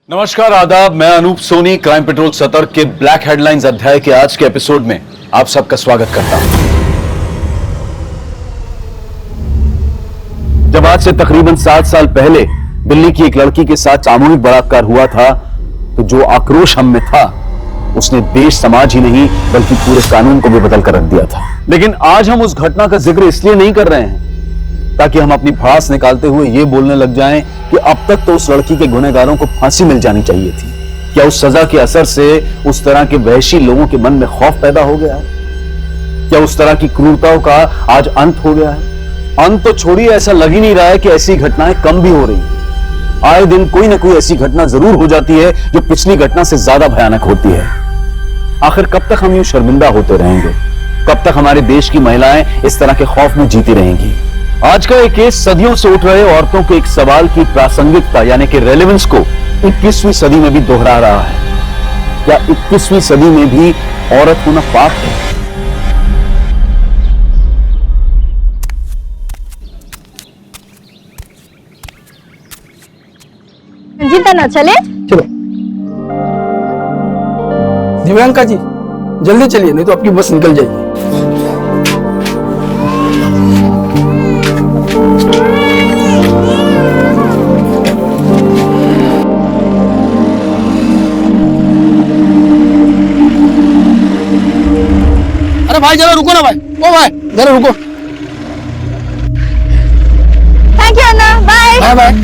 नमस्कार, आदाब। मैं अनूप सोनी क्राइम पेट्रोल सतर्क के ब्लैक हेडलाइंस अध्याय के आज के एपिसोड में आप सबका स्वागत करता हूं। जब आज से तकरीबन 7 साल पहले दिल्ली की एक लड़की के साथ सामूहिक बलात्कार हुआ था, तो जो आक्रोश हम में था उसने देश समाज ही नहीं बल्कि पूरे कानून को भी बदल कर रख दिया था। लेकिन आज हम उस घटना का जिक्र इसलिए नहीं कर रहे हैं ताकि हम अपनी भड़ास निकालते हुए यह बोलने लग जाएं कि अब तक तो उस लड़की के गुनहगारों को फांसी मिल जानी चाहिए थी। क्या उस सजा के असर से उस तरह के वहशी लोगों के मन में खौफ पैदा हो गया है? क्या उस तरह की क्रूरताओं का आज अंत हो गया है? अंत तो छोड़िए, ऐसा लग ही नहीं रहा है कि ऐसी घटनाएं कम भी हो रही हैं। आए दिन कोई ना कोई ऐसी घटना जरूर हो जाती है जो पिछली घटना से ज्यादा भयानक होती है। आखिर कब तक हम यूं शर्मिंदा होते रहेंगे? कब तक हमारे देश की महिलाएं इस तरह के खौफ में जीती रहेंगी? आज का एक केस सदियों से उठ रहे औरतों के एक सवाल की प्रासंगिकता यानी कि रेलेवेंस को 21वीं सदी में भी दोहरा रहा है। क्या 21वीं सदी में भी औरत होना पाप है? चिंता ना चले। चलो दिव्यांका जी, जल्दी चलिए नहीं तो आपकी बस निकल जाएगी। अरे भाई जरा रुको ना भाई, ओ भाई जरा रुको। Thank you Anna, bye bye bye.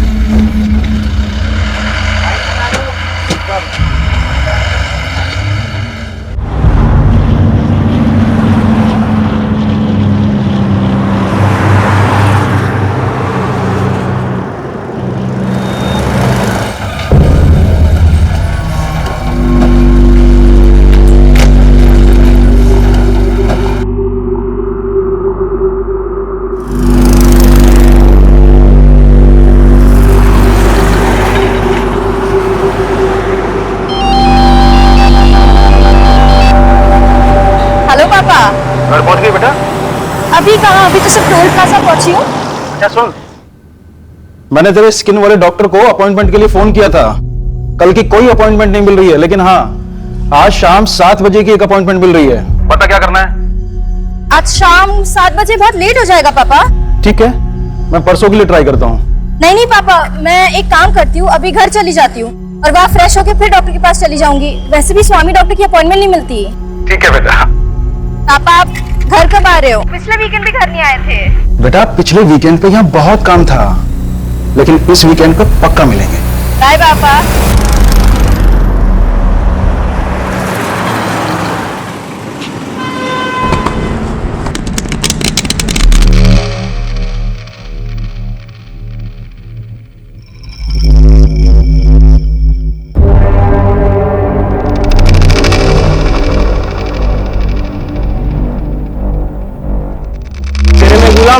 घर पहुंच गई बेटा? अभी कहाँ, अभी तो सिर्फ टोल प्लाजा पहुंची हूँ। क्या सुन, मैंने तेरे स्किन वाले डॉक्टर को अपॉइंटमेंट के लिए फोन किया था। कल की कोई अपॉइंटमेंट नहीं मिल रही है, लेकिन हाँ आज शाम 7 बजे की एक अपॉइंटमेंट मिल रही है। बता क्या करना है? आज शाम 7 बजे बहुत लेट हो जाएगा पापा। ठीक है, मैं परसों के लिए ट्राई करता हूँ। नहीं पापा, मैं एक काम करती हूँ, अभी घर चली जाती हूँ और वहाँ फ्रेश होकर फिर डॉक्टर के पास चली जाऊंगी। वैसे भी स्वामी डॉक्टर की अपॉइंटमेंट नहीं मिलती। ठीक है बेटा। पापा आप घर कब आ रहे हो? पिछले वीकेंड भी घर नहीं आए थे। बेटा पिछले वीकेंड पे यहाँ बहुत काम था, लेकिन इस वीकेंड पे पक्का मिलेंगे। बाय पापा।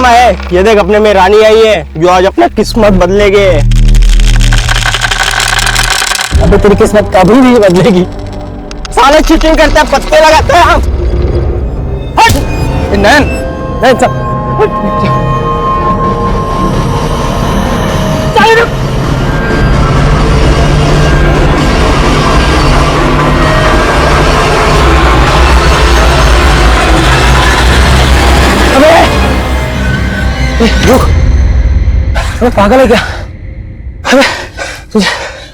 है ये देख, अपने में रानी आई है जो आज अपना किस्मत बदलेगी। अबे तेरी किस्मत कभी नहीं बदलेगी। साले चीटिंग करते हैं, पत्ते लगाते हैं हम। हट नैन नैन चल चल। रुक, अबे पागल है क्या? अबे तुझे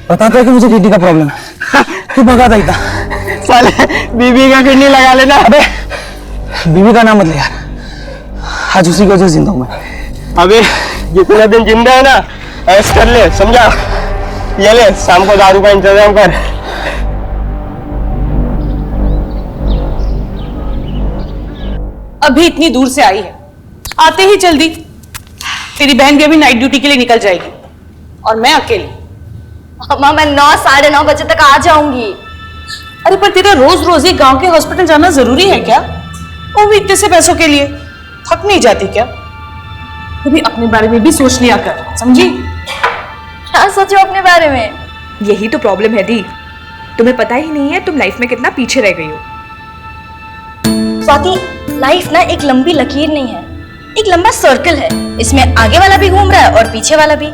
बताता है कि मुझे किडनी का प्रॉब्लम है, तू भगाता इतना। साले बीबी का किडनी लगा लेना। अबे बीबी का नाम मत ले यार, आज उसी की वजह से जिंदा हूं मैं। अबे जितने दिन जिंदा है ना ऐश कर ले, समझा? ये ले, शाम को दारू का इंतजाम कर। अभी इतनी दूर से आई है, आते ही जल्दी तेरी बहन भी अभी नाइट ड्यूटी के लिए निकल जाएगी और मैं अकेली। अम्मा मैं 9 साढ़े 9 बजे तक आ जाऊंगी। अरे पर तेरा रोज रोज ही गांव के हॉस्पिटल जाना जरूरी है क्या? वो भी इतने से पैसों के लिए थक नहीं जाती क्या? कभी अपने बारे में भी सोच लिया कर, समझी? क्या सोचो अपने बारे में? यही तो प्रॉब्लम है दी, तुम्हें पता ही नहीं है तुम लाइफ में कितना पीछे रह गई हो। स्वाति, लाइफ ना एक लंबी लकीर नहीं है, एक लंबा सर्कल है। इसमें आगे वाला भी घूम रहा है और पीछे वाला भी,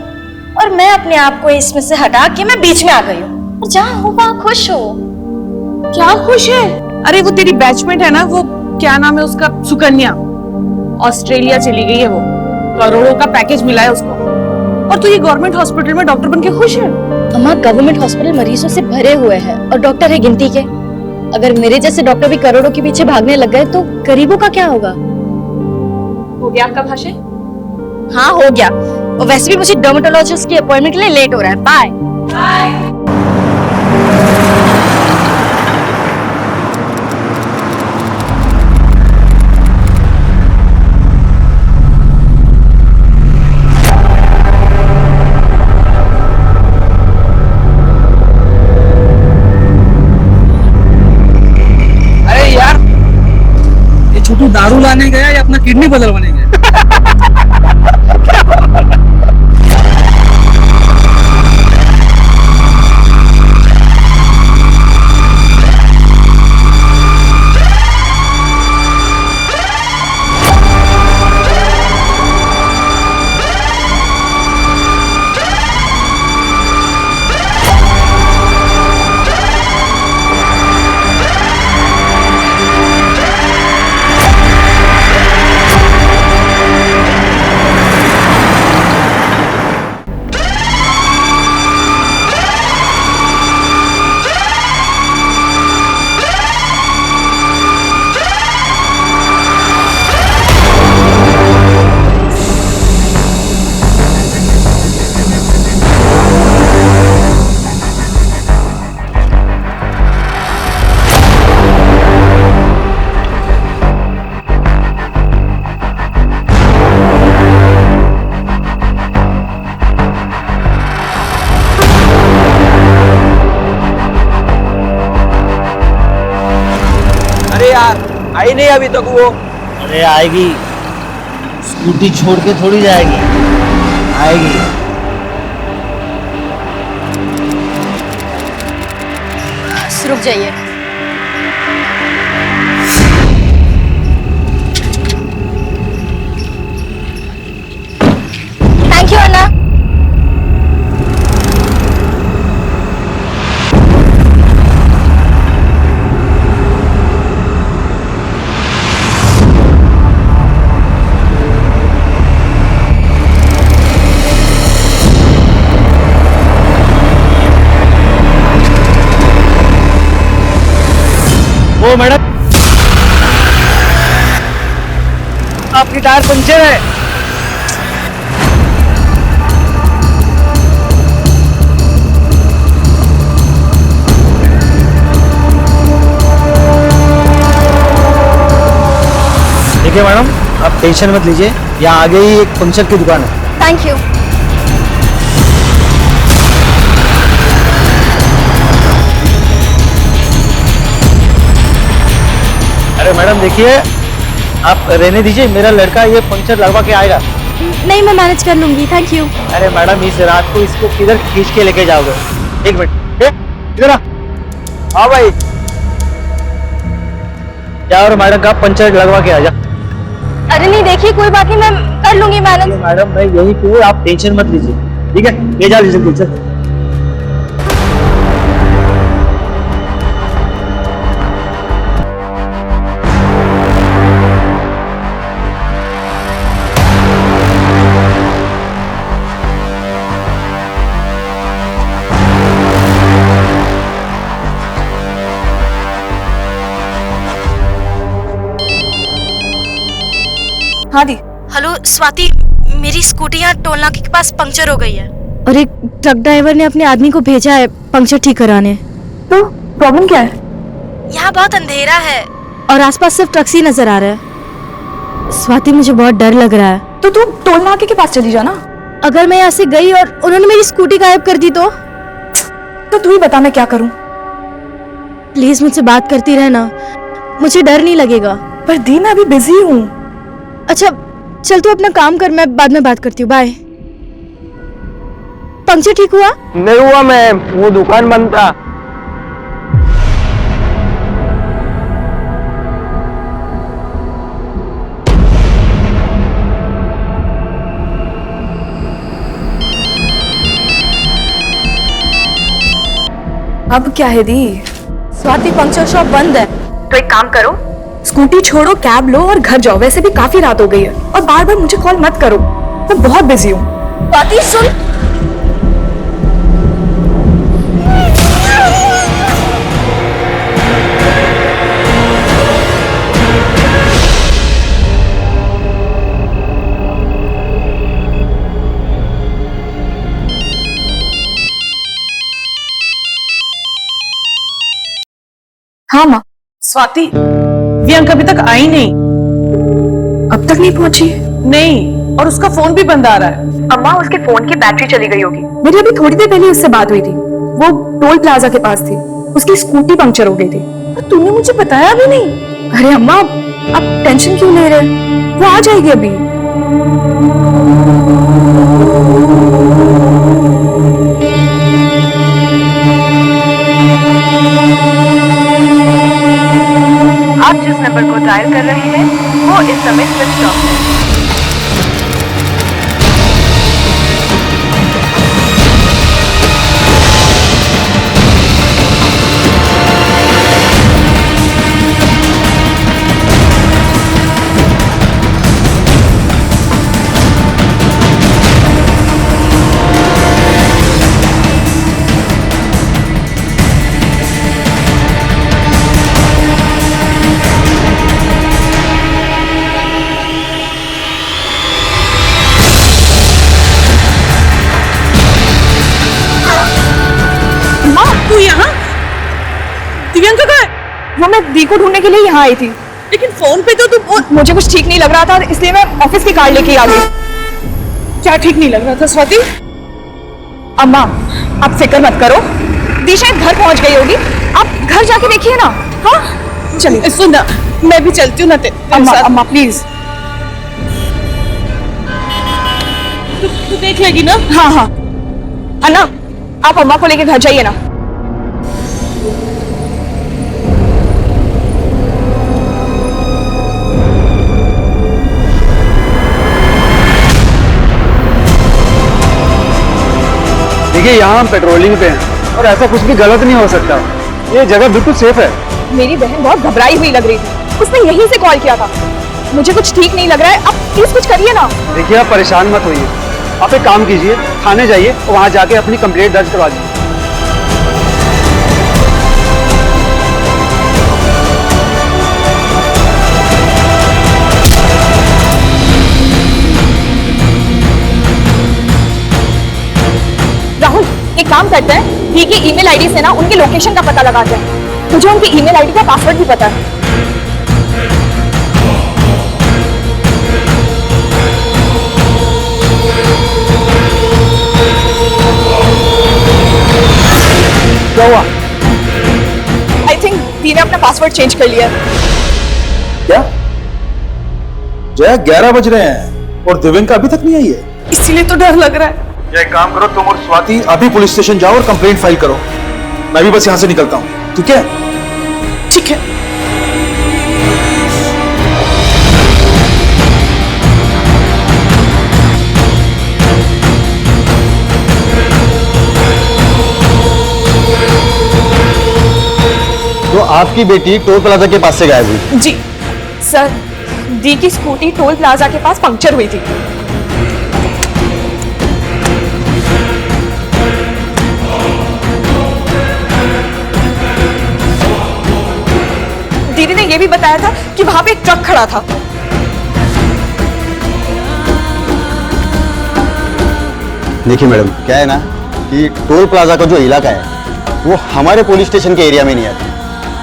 और मैं अपने आप को इसमें से हटा के मैं बीच में आ गई हूँ। और जहाँ हो वहाँ खुश हो। क्या खुश है? अरे वो तेरी बैचमेट है ना, वो क्या नाम है उसका, सुकन्या, ऑस्ट्रेलिया चली गई है वो, करोड़ों का पैकेज मिला है उसको, और तू ये गवर्नमेंट हॉस्पिटल में डॉक्टर बन के खुश है? अम्मा, गवर्नमेंट हॉस्पिटल मरीजों से भरे हुए हैं और डॉक्टर है गिनती के। अगर मेरे जैसे डॉक्टर भी करोड़ों के पीछे भागने लग गए तो गरीबों का क्या होगा? हो गया आपका भाषण? हाँ, हो गया। और वैसे भी मुझे डर्मेटोलॉजिस्ट की अपॉइंटमेंट के लिए लेट हो रहा है। बाय। अरे यार, ये छोटू दारू लाने गया या अपना किडनी बदलवाने गया? आई नहीं अभी तक वो। अरे आएगी, स्कूटी छोड़ के थोड़ी जाएगी, आएगी। रुक जाइए। Thank you Anna. ओ मैडम, आपकी टायर पंचर है। देखिए मैडम, आप टेंशन मत लीजिए, यहाँ आगे ही एक पंचर की दुकान है। Thank you. अरे मैडम देखिए, आप रहने दीजिए, मेरा लड़का ये पंचर लगवा के आएगा। नहीं, मैं मैनेज कर लूंगी। Thank you. अरे मैडम, इस रात को इसको किधर खींच के लेके जाओगे? एक मिनट, इधर आ। हाँ भाई, जा और मैडम का पंचर लगवा के आ जा। अरे नहीं, देखिए कोई बात नहीं, मैं कर लूंगी मैनेज। मैडम मैं यही पे हूँ, आप टेंशन मत लीजिए, ठीक है? ले जा लीजिए चल। हाँ दी। हेलो स्वाति, मेरी स्कूटी यहाँ टोल नाके के पास पंक्चर हो गई है और एक ट्रक ड्राइवर ने अपने आदमी को भेजा है पंक्चर ठीक कराने। तो प्रॉब्लम क्या है? यहाँ बहुत अंधेरा है और आसपास सिर्फ ट्रक्स ही नजर आ रहा है। स्वाति, मुझे बहुत डर लग रहा है। तो तू टोल नाके के पास चली जा ना। अगर मैं यहाँ से गई और उन्होंने मेरी स्कूटी गायब कर दी तो तू ही बता मैं क्या करूं। प्लीज मुझसे बात करती रहना, मुझे डर नहीं लगेगा। पर दी, मैं अभी बिजी हूँ। अच्छा चल, तू अपना काम कर, मैं बाद में बात करती हूँ। बाय। पंक्चर ठीक हुआ? नहीं हुआ मैम, वो दुकान बंद था। अब क्या है दी? स्वाति पंक्चर शॉप बंद है। तो एक काम करो, स्कूटी छोड़ो, कैब लो और घर जाओ। वैसे भी काफी रात हो गई है और बार बार मुझे कॉल मत करो, मैं बहुत बिजी हूँ। स्वाति सुन, हाँ माँ। स्वाति, प्रियंका अभी तक आई नहीं। अब तक नहीं पहुंची? नहीं, और उसका फोन भी बंद आ रहा है। अम्मा, उसके फोन की बैटरी चली गई होगी। मेरी अभी थोड़ी देर पहले उससे बात हुई थी, वो टोल प्लाजा के पास थी, उसकी स्कूटी पंक्चर हो गई थी। तूने मुझे बताया भी नहीं। अरे अम्मा, आप टेंशन क्यों ले रहे हैं? वो आ जाएगी अभी। आप जिस नंबर को डायल कर रहे हैं वो इस समय स्विच ऑफ है। तू यहाँ? दिव्यांका कहाँ है? वो मैं दी को ढूंढने के लिए यहाँ आई थी, लेकिन फोन पे तो तू मुझे कुछ ठीक नहीं लग रहा था इसलिए मैं ऑफिस की कार लेके आ गई। क्या ठीक नहीं लग रहा था स्वाति? अम्मा, आप फिक्र मत करो, दी शायद घर पहुंच गई होगी। आप घर जाके देखिए ना। हाँ चलिए। सुन ना, मैं भी चलती हूँ ना तेरे अम्मा, साथ। अम्मा प्लीज। तू देख लेगी ना? हाँ हाँ अन्ना, आप अम्मा को लेके घर जाइए ना। देखिए, यहाँ हम पेट्रोलिंग पे हैं और ऐसा कुछ भी गलत नहीं हो सकता। ये जगह बिल्कुल सेफ है। मेरी बहन बहुत घबराई हुई लग रही थी, उसने यहीं से कॉल किया था। मुझे कुछ ठीक नहीं लग रहा है, आप प्लीज कुछ करिए ना। देखिए, आप परेशान मत होइए, आप एक काम कीजिए, थाने जाइए और वहाँ जाके अपनी कंप्लेंट दर्ज करवा दीजिए। राहुल, एक काम करते हैं, दी की ईमेल आईडी से ना उनके लोकेशन का पता लगाते हैं। मुझे उनकी ईमेल आईडी का पासवर्ड भी पता है। क्या हुआ? आई थिंक दी ने अपना पासवर्ड चेंज कर लिया है। क्या जया, 11 बज रहे हैं और दिव्यांका अभी तक नहीं आई है। इसीलिए तो डर लग रहा है। एक काम करो, तुम और स्वाति अभी पुलिस स्टेशन जाओ और कंप्लेंट फाइल करो। मैं भी बस यहाँ से निकलता हूँ, ठीक है? ठीक है। तो आपकी बेटी टोल प्लाजा के पास से गायब हुई? जी सर, दी की स्कूटी टोल प्लाजा के पास पंक्चर हुई थी। दीदी ने यह भी बताया था कि वहां पे एक ट्रक खड़ा था। देखिए मैडम, क्या है ना कि टोल प्लाजा का जो इलाका है वो हमारे पुलिस स्टेशन के एरिया में नहीं आता।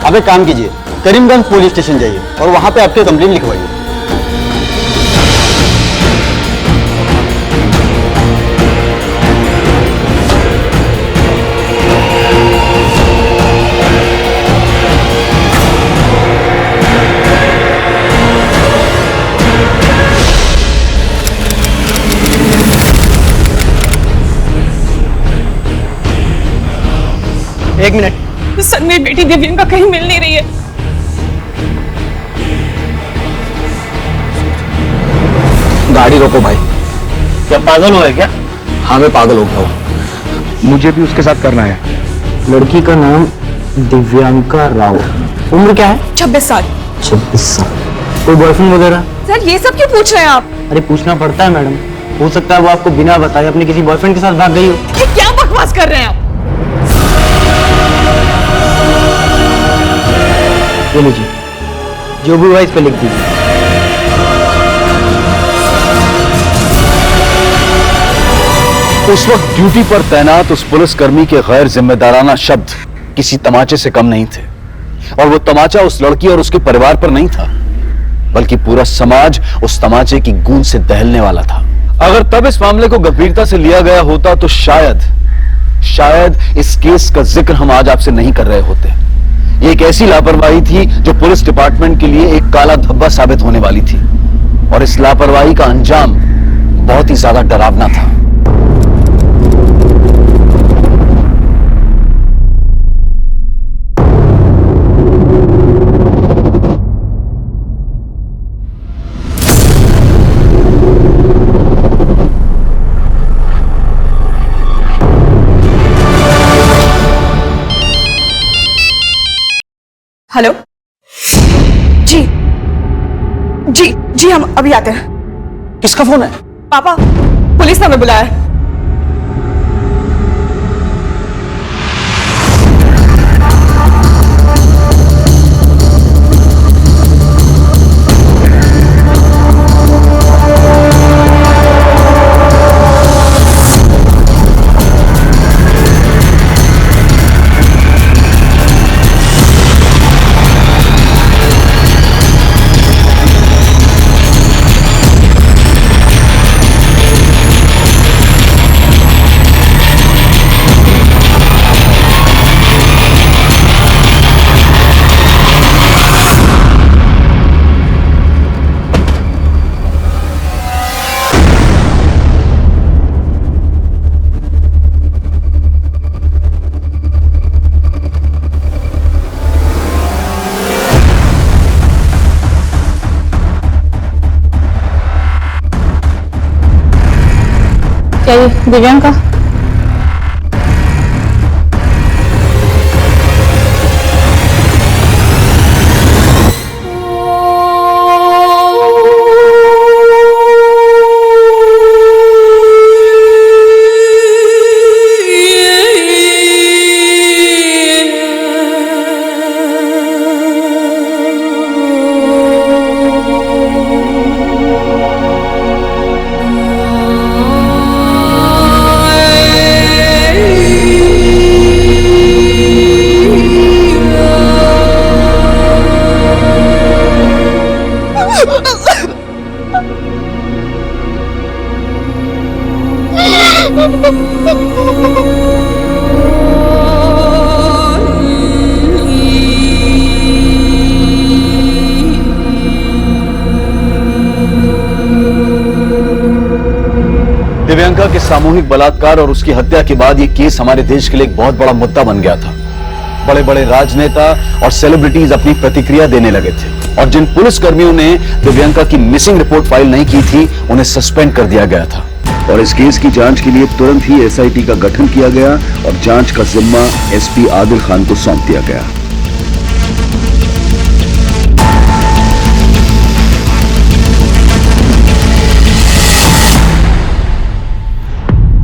आप एक काम कीजिए, करीमगंज पुलिस स्टेशन जाइए और वहां पे आपकी कंप्लेंट लिखवाइए। एक मिनट। सर, मेरी बेटी दिव्यांका कहीं मिल नहीं रही है। गाड़ी रोको भाई। क्या पागल हो है क्या? हाँ, मैं पागल हो गया हूँ। मुझे भी उसके साथ करना है। लड़की का नाम दिव्यांका राव, उम्र क्या है? 26 साल। 26 साल। कोई बॉयफ्रेंड वगैरह? सर ये सब क्यों पूछ रहे हैं आप? अरे पूछना पड़ता है मैडम, हो सकता है वो आपको बिना बताए अपने किसी बॉयफ्रेंड के साथ भाग गई हो। ये क्या बकवास कर रहे हैं आप? ये लीजिए, जो भी हुआ इस पे लिख दीजिए। उस वक्त ड्यूटी पर तैनात उस पुलिसकर्मी के गैर जिम्मेदाराना शब्द किसी तमाचे से कम नहीं थे, और वो तमाचा उस लड़की और उसके परिवार पर नहीं था, बल्कि पूरा समाज उस तमाचे की गूंज से दहलने वाला था। अगर तब इस मामले को गंभीरता से लिया गया होता तो शायद इस केस का जिक्र हम आज आपसे नहीं कर रहे होते। ये एक ऐसी लापरवाही थी जो पुलिस डिपार्टमेंट के लिए एक काला धब्बा साबित होने वाली थी, और इस लापरवाही का अंजाम बहुत ही ज्यादा डरावना था। हेलो। जी जी जी, हम अभी आते हैं। किसका फोन है? पापा, पुलिस ने हमें बुलाया है। क्या ये दिव्यांका? दिव्यांका के सामूहिक बलात्कार और उसकी हत्या के बाद यह केस हमारे देश के लिए एक बहुत बड़ा मुद्दा बन गया था। बड़े बड़े राजनेता और सेलिब्रिटीज अपनी प्रतिक्रिया देने लगे थे, और जिन पुलिसकर्मियों ने दिव्यांका की मिसिंग रिपोर्ट फाइल नहीं की थी उन्हें सस्पेंड कर दिया गया था। और इस केस की जांच के लिए तुरंत ही एसआईटी का गठन किया गया और जांच का जिम्मा एसपी आदिल खान को सौंप दिया गया।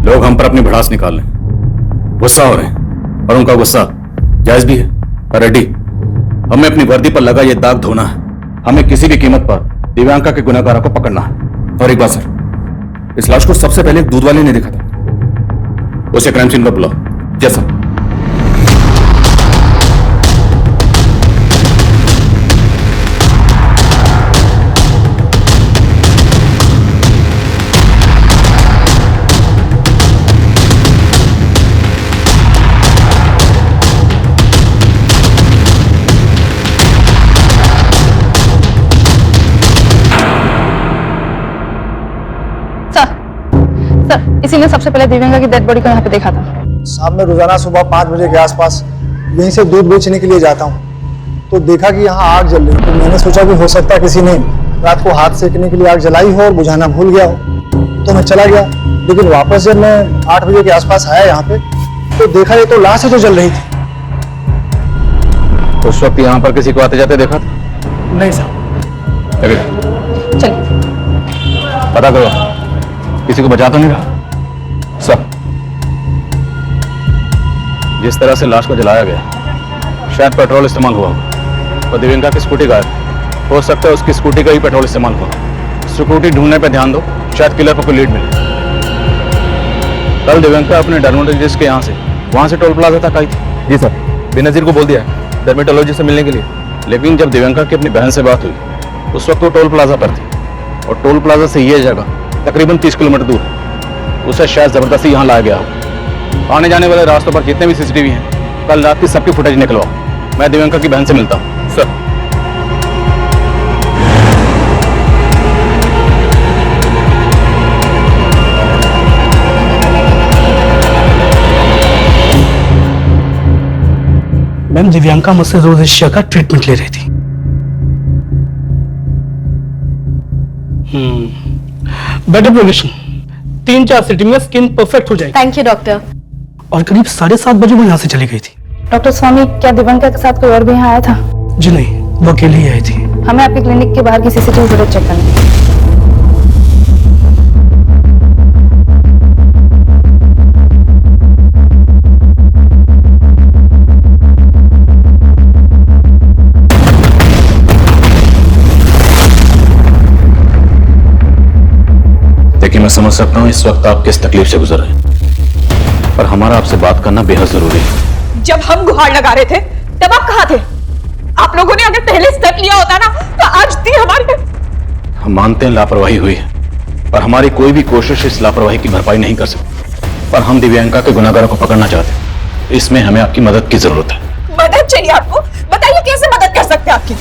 लोग हम पर अपनी भड़ास निकाल लें, गुस्सा हो रहे हैं, और उनका गुस्सा जायज भी है। रेड्डी, हमें अपनी वर्दी पर लगा ये दाग धोना है। हमें किसी भी कीमत पर दिव्यांका के गुनहगारों को पकड़ना है। और एक बात सर, इस लाश को सबसे पहले एक दूध वाले ने देखा था। उसे क्राइम सीन पर बुलाओ। जैसा इसी ने सबसे पहले दिव्यांका की डेड बॉडी को यहाँ पे देखा था। शाम में रोजाना सुबह 5 बजे के आसपास यहीं से दूध बेचने के लिए जाता हूँ, तो देखा कि यहाँ आग जल रही। तो मैंने सोचा कि हो सकता है किसी ने रात को हाथ सेकने के लिए आग जलाई हो और बुझाना भूल गया हो, तो मैं चला गया। लेकिन वापस जब मैं 8 बजे के आसपास आया यहाँ पे, तो देखा ये तो लाश है जो जल रही थी। उस वक्त यहाँ पर किसी को आते जाते देखा था? नहीं साहब। चल पता करो, किसी को बचा तो नहीं रहा? सब जिस तरह से लाश को जलाया गया, शायद पेट्रोल इस्तेमाल हुआ होगा। और दिव्यंका की स्कूटी गायब, हो सकता है उसकी स्कूटी का ही पेट्रोल इस्तेमाल हुआ। स्कूटी ढूंढने पर ध्यान दो, शायद किलर पर कोई लीड मिले। कल दिव्यंका अपने डर्मेटोलॉजिस्ट के यहाँ से वहां से टोल प्लाजा तक आई थी। जी सर, बेनजीर को बोल दिया है डर्मेटोलॉजिस्ट से मिलने के लिए। लेकिन जब दिव्यंका की अपनी बहन से बात हुई, उस वक्त वो टोल प्लाजा पर थी और टोल प्लाजा से ये जगह तकरीबन 30 किलोमीटर दूर है। उसे शायद जबरदस्ती यहाँ लाया गया हो। आने जाने वाले रास्तों पर जितने भी सीसीटीवी हैं, कल रात की सबकी फुटेज निकलवाओ। मैं दिव्यंका की बहन से मिलता हूँ। सर। मैम, दिव्यांका मुझसे रोजिशिया का ट्रीटमेंट ले रही थी। बेटर प्रोग्रेशन, 3-4 सिटिंग में स्किन परफेक्ट हो जाएगी। Thank you doctor. और करीब 7:30 बजे वो यहाँ से चली गई थी। डॉक्टर स्वामी, क्या दिव्यांका के साथ कोई और भी यहाँ आया था? जी नहीं, वो अकेली ही आई थी। हमें आपके क्लिनिक के बाहर की सीसीटीवी फुटेज चेक करनी है। देखिए, मैं समझ सकता हूँ इस वक्त आप किस तकलीफ से गुजर रहे हैं, पर हमारा आपसे बात करना बेहद जरूरी है। जब हम गुहार लगा रहे थे तब आप कहाँ थे? आप लोगों ने अगर पहले स्टेप लिया होता ना तो आज थी हमारे। हम मानते हैं लापरवाही हुई है, पर हमारी कोई भी कोशिश इस लापरवाही की भरपाई नहीं कर सकती। पर हम दिव्यांका के गुनाहगारों को पकड़ना चाहते हैं, इसमें हमें आपकी मदद की जरूरत है। मदद चाहिए आपको? बताइए कैसे मदद कर सकते हैं आपकी?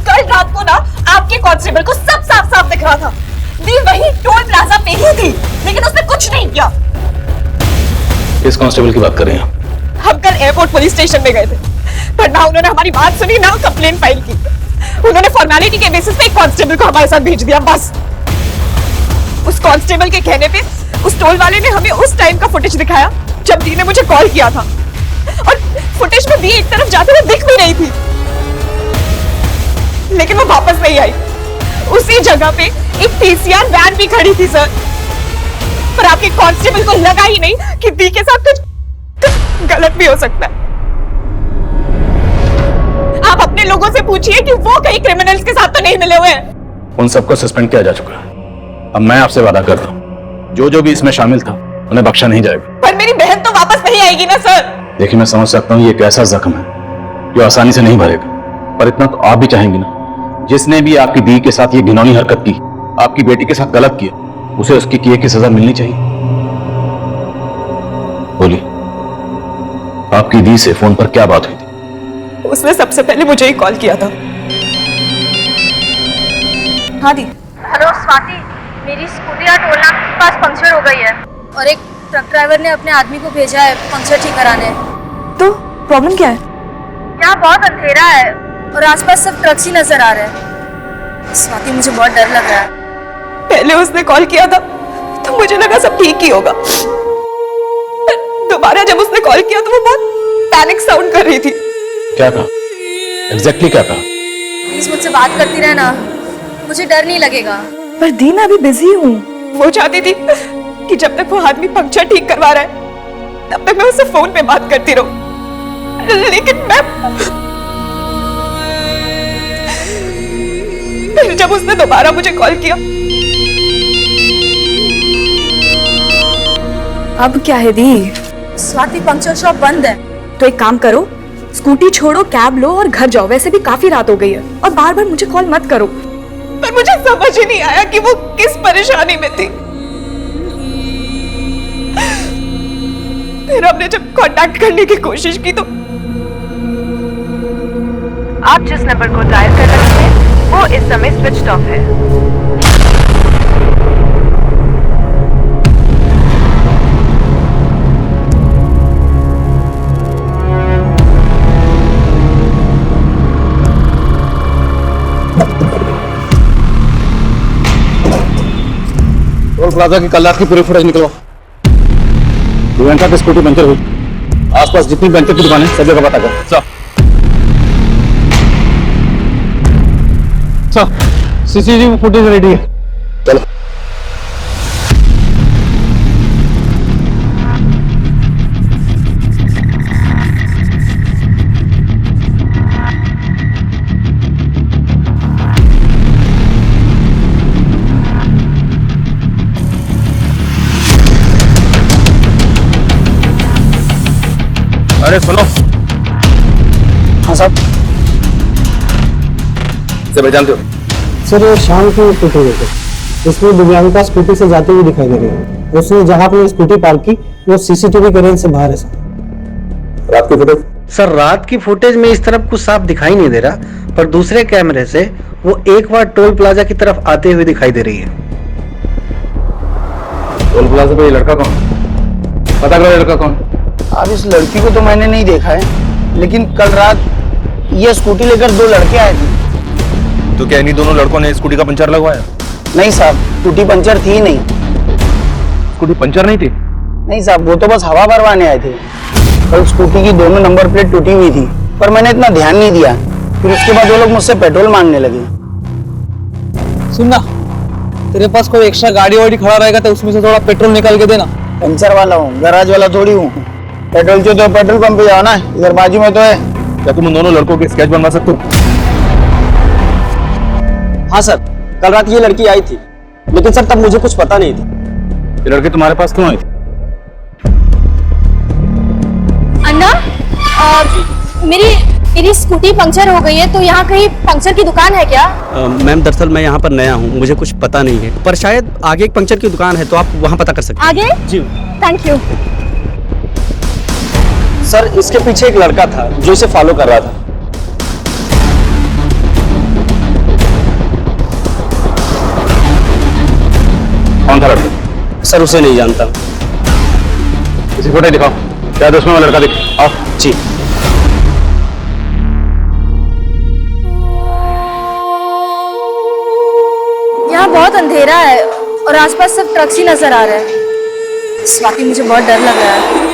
कल रात को ना आपके कांस्टेबल को सब साफ साफ दिख रहा था। दी वही टोल प्लाजा पे ही थी, लेकिन उसने कुछ नहीं किया। किस कांस्टेबल की बात कर रहे हैं आप? हम कल एयरपोर्ट पुलिस स्टेशन में गए थे, पर ना उन्होंने हमारी बात सुनी ना कंप्लेंट फाइल की। उन्होंने फॉर्मेलिटी के बेसिस पे एक कांस्टेबल को हमारे साथ भेज दिया, बस। उस कांस्टेबल के कहने पे उस टोल वाले ने हमें उस टाइम का फुटेज दिखाया जब दी ने मुझे कॉल किया था, और फुटेज में दी एक तरफ जाते हुए दिख भी रही थी, लेकिन वो वापस नहीं आई। उसी जगह पे एक पीसीआर वैन भी खड़ी थी सर, पर आपके कांस्टेबल को लगा ही नहीं कि दी के साथ कुछ गलत भी हो सकता है। आप अपने लोगों से पूछिए कि वो कहीं क्रिमिनल्स के साथ तो नहीं मिले हुए हैं। उन सबको सस्पेंड किया जा चुका है। अब मैं आपसे वादा करता हूँ, जो भी इसमें शामिल था उन्हें बख्शा नहीं जाएगा। पर मेरी बहन तो वापस नहीं आएगी ना सर। देखिए, मैं समझ सकता हूँ ये एक ऐसा जख्म है जो आसानी से नहीं भरेगा, पर इतना तो आप भी चाहेंगे ना, जिसने भी आपकी दी के साथ ये घिनौनी हरकत की, आपकी बेटी के साथ गलत किया, उसे उसकी किए की सजा मिलनी चाहिए। बोलिए, आपकी दी से फोन पर क्या बात हुई थी? उसने सबसे पहले मुझे ही कॉल किया था। हाँ दी। हेलो स्वाति, मेरी स्कूटी या टोल नाका के पास पंक्चर हो गई है और एक ट्रक ड्राइवर ने अपने आदमी को भेजा है पंक्चर ठीक कराने। तो प्रॉब्लम क्या है? यहाँ बहुत अंधेरा है और आसपास सब ट्रक्स ही नजर आ रहे हैं। स्वाति, मुझे बहुत डर लग रहा है। पहले उसने कॉल किया था तो मुझे लगा सब ठीक ही होगा, दोबारा जब उसने कॉल किया तो वो बहुत पैनिक साउंड कर रही थी। क्या कहा? एग्जैक्टली क्या कहा? प्लीज मुझसे बात करती रहे ना, मुझे डर नहीं लगेगा। पर दी, मैं अभी बिजी हूँ। वो चाहती थी कि जब तक वो आदमी पंक्चर ठीक करवा रहा है तब तक मैं उससे फोन पे बात करती रहूं, लेकिन मैं फिर जब उसने दोबारा मुझे कॉल किया। अब क्या है दी? स्वाति, पंक्चर शॉप बंद है। तो एक काम करो, स्कूटी छोड़ो, कैब लो और घर जाओ। वैसे भी काफी रात हो गई है, और बार बार मुझे कॉल मत करो। पर मुझे समझ ही नहीं आया कि वो किस परेशानी में थी। फिर हमने जब कांटेक्ट करने की कोशिश की तो आप जिस नंबर को डायल कर रहे हैं वो इस समय स्विच ऑफ है। टोल प्लाजा की कल रात की पूरी फुटेज निकलवाओ। दिव्यांका की स्कूटी पंचर हुई, आसपास जितनी पंचर की दुकानें सब जगह पता कर। सर सीसीटीवी फुटेज रेडी है। चलो। अरे सुनो, हाँ साहब। से पहचानते हो? सर ये शाम की फुटेज है, इसमें दिव्यांका स्कूटी से जाते हुए दिखाई दे रही है। उसने जहाँ अपनी स्कूटी पार्क की वो सीसीटीवी के रेंज से बाहर है सर। रात की फुटेज? सर रात की फुटेज में इस तरफ कुछ साफ दिखाई नहीं दे रहा, पर दूसरे कैमरे से वो एक बार टोल प्लाजा की तरफ आते हुए दिखाई दे रही है। टोल प्लाजा पे ये लड़का कौन? पता करो ये लड़का कौन? अब इस लड़की को तो मैंने नहीं देखा है, लेकिन कल रात ये स्कूटी लेकर दो लड़के आए थे। तो क्या इन्हीं दोनों लड़कों ने स्कूटी का पंचर लगवाया? नहीं साहब, स्कूटी पंचर थी नहीं। स्कूटी पंचर नहीं थी? नहीं साहब, वो तो बस हवा भरवाने आए थे। कल स्कूटी की दोनों नंबर प्लेट टूटी हुई थी, पर मैंने इतना ध्यान नहीं दिया। फिर उसके बाद वो लोग मुझसे पेट्रोल मांगने लगे। सुनना, तेरे पास कोई एक्स्ट्रा गाड़ी वाड़ी खड़ा रहेगा तो उसमें से थोड़ा पेट्रोल निकाल के देना। पंचर वाला हूँ, गैराज वाला थोड़ी हूँ। पेट्रोल चाहिए तो पेट्रोल पंप पे जाओ ना, इधर बाजू में तो है। क्या तुम उन दोनों लड़कों के स्केच बनवा सकते हो? हाँ सर, कल रात ये लड़की आई थी, लेकिन सर तब मुझे कुछ पता नहीं था। ये लड़के तुम्हारे पास क्यों आई थी? अन्ना, मेरी स्कूटी पंक्चर हो गई है, तो यहाँ कहीं पंक्चर की दुकान है क्या? मैम दरअसल मैं यहाँ पर नया हूँ, मुझे कुछ पता नहीं है, पर शायद आगे एक पंक्चर की दुकान है, तो आप वहाँ पता कर सकते हैं। आगे? जी थैंक यू। सर, इसके पीछे एक लड़का था जो इसे फॉलो कर रहा था। कौन था लड़का? सर उसे नहीं जानता। किसी फोटो दिखाओ, क्या दुश्मन वाला लड़का दिख? आओ। जी यहाँ बहुत अंधेरा है और आसपास सिर्फ ट्रक्स ही नजर आ रहे हैं। स्वाति, मुझे बहुत डर लग रहा है।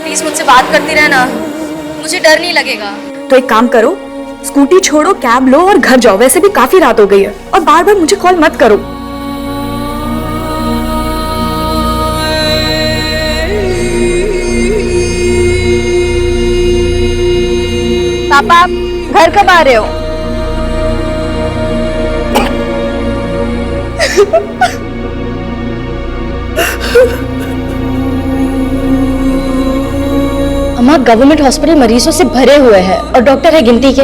प्लीज मुझसे बात करती रहना, मुझे डर नहीं लगेगा। तो एक काम करो, स्कूटी छोड़ो, कैब लो और घर जाओ। वैसे भी काफी रात हो गई है, और बार बार मुझे कॉल मत करो। पापा, आप घर कब आ रहे हो? अम्मा, गवर्नमेंट हॉस्पिटल मरीजों से भरे हुए हैं और डॉक्टर है गिनती के।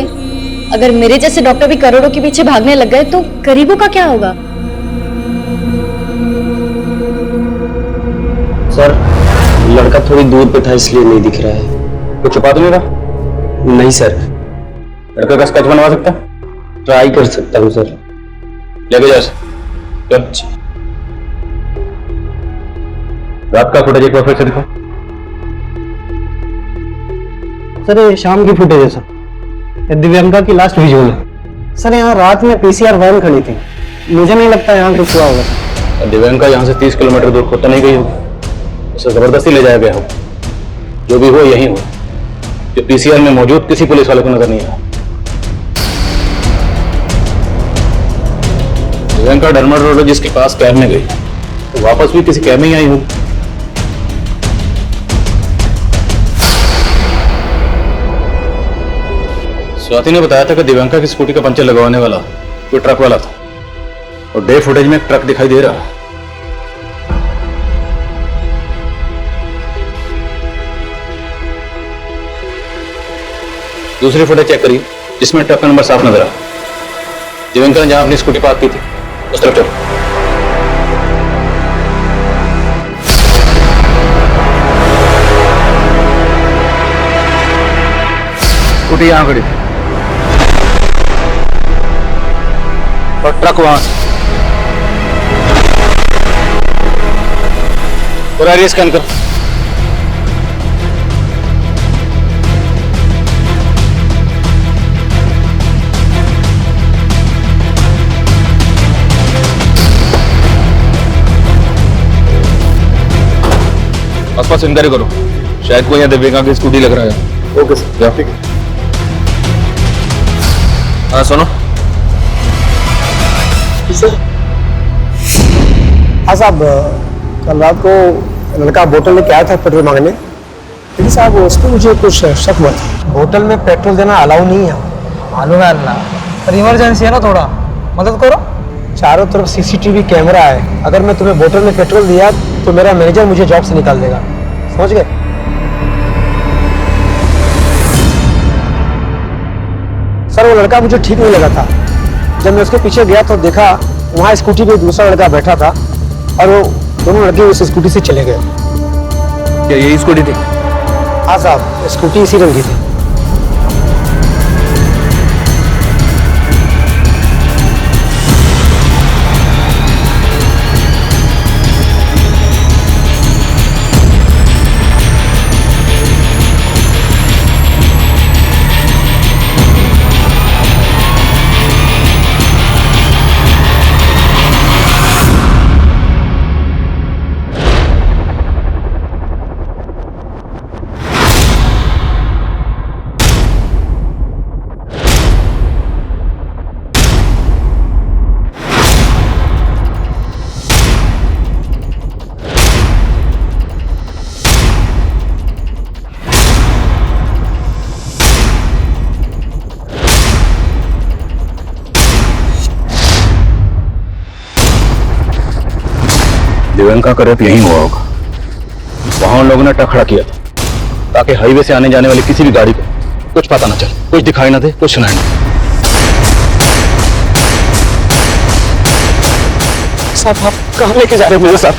अगर मेरे जैसे डॉक्टर भी करोड़ों के पीछे भागने लग गए तो गरीबों का क्या होगा? सर, लड़का थोड़ी दूर पे था इसलिए नहीं दिख रहा है। कुछ छुपा तो नहीं रहा? नहीं सर। लड़का का स्केच बनवा सकता? ट्राई कर सकता हूँ सर। लेके जा। चल। रात का फुटेज एक बार फिर से दिखाओ। सर ये शाम की फुटेज है सर, ये दिव्यांका की लास्ट विजुअल है। सर यहाँ रात में पीसीआर वैन खड़ी थी, मुझे नहीं लगता यहाँ कुछ हुआ होगा। दिव्यांका यहाँ से 30 किलोमीटर दूर खुद तो नहीं गई होगी, उसे जबरदस्ती ले जाया गया हो। जो भी हो यही हो, जो पीसीआर में मौजूद किसी पुलिस वाले को नजर नहीं आया। दिव्यांका डर्मेटोलॉजिस्ट के पास कैब में गई तो वापस भी किसी कैब में ही आई होगी। स्वाति ने बताया था कि दिव्यांका की स्कूटी का पंचर लगवाने वाला कोई ट्रक वाला था, और डे फुटेज में एक ट्रक दिखाई दे रहा है। दूसरी फुटेज चेक करिए जिसमें ट्रक का नंबर साफ नजर आ। दिव्यांका ने जहां अपनी स्कूटी पार्क की थी उस तरफ चलो। स्कूटी यहां खड़ी थी और ट्रक वहां से। पूरा एरिया स्कैन कर। आसपास इंक्वायरी करो, शायद कोई यहाँ दिव्यांका की स्कूटी लग रहा है। ओके सर, ठीक है। हाँ सुनो। हाँ साहब, कल रात को लड़का बोतल लेके आया था पेट्रोल मांगने, लेकिन साहब उस पर मुझे कुछ शक हुआ था। होटल में पेट्रोल देना अलाउ नहीं है। मालूम है अल्लाह, पर इमरजेंसी है ना, थोड़ा मदद करो। चारों तरफ सीसीटीवी कैमरा है, अगर मैं तुम्हें बोतल में पेट्रोल दिया तो मेरा मैनेजर मुझे जॉब से निकाल देगा, समझ गए? सर वो लड़का मुझे ठीक नहीं लगा था। जब मैं उसके पीछे गया तो देखा वहाँ स्कूटी पे दूसरा लड़का बैठा था और वो दोनों लड़के उस स्कूटी से चले गए। क्या यही स्कूटी थी? हाँ साहब, स्कूटी इसी रंग की थी। दिव्यांका का रेप यहीं हुआ होगा। वहां उन लोगों ने ट्रक खड़ा किया था ताकि हाईवे से आने जाने वाली किसी भी गाड़ी को कुछ पता ना चले, कुछ दिखाई ना दे, कुछ सुनाई ना दे। साहब आप कहाँ लेके जा रहे हो मेरे साथ?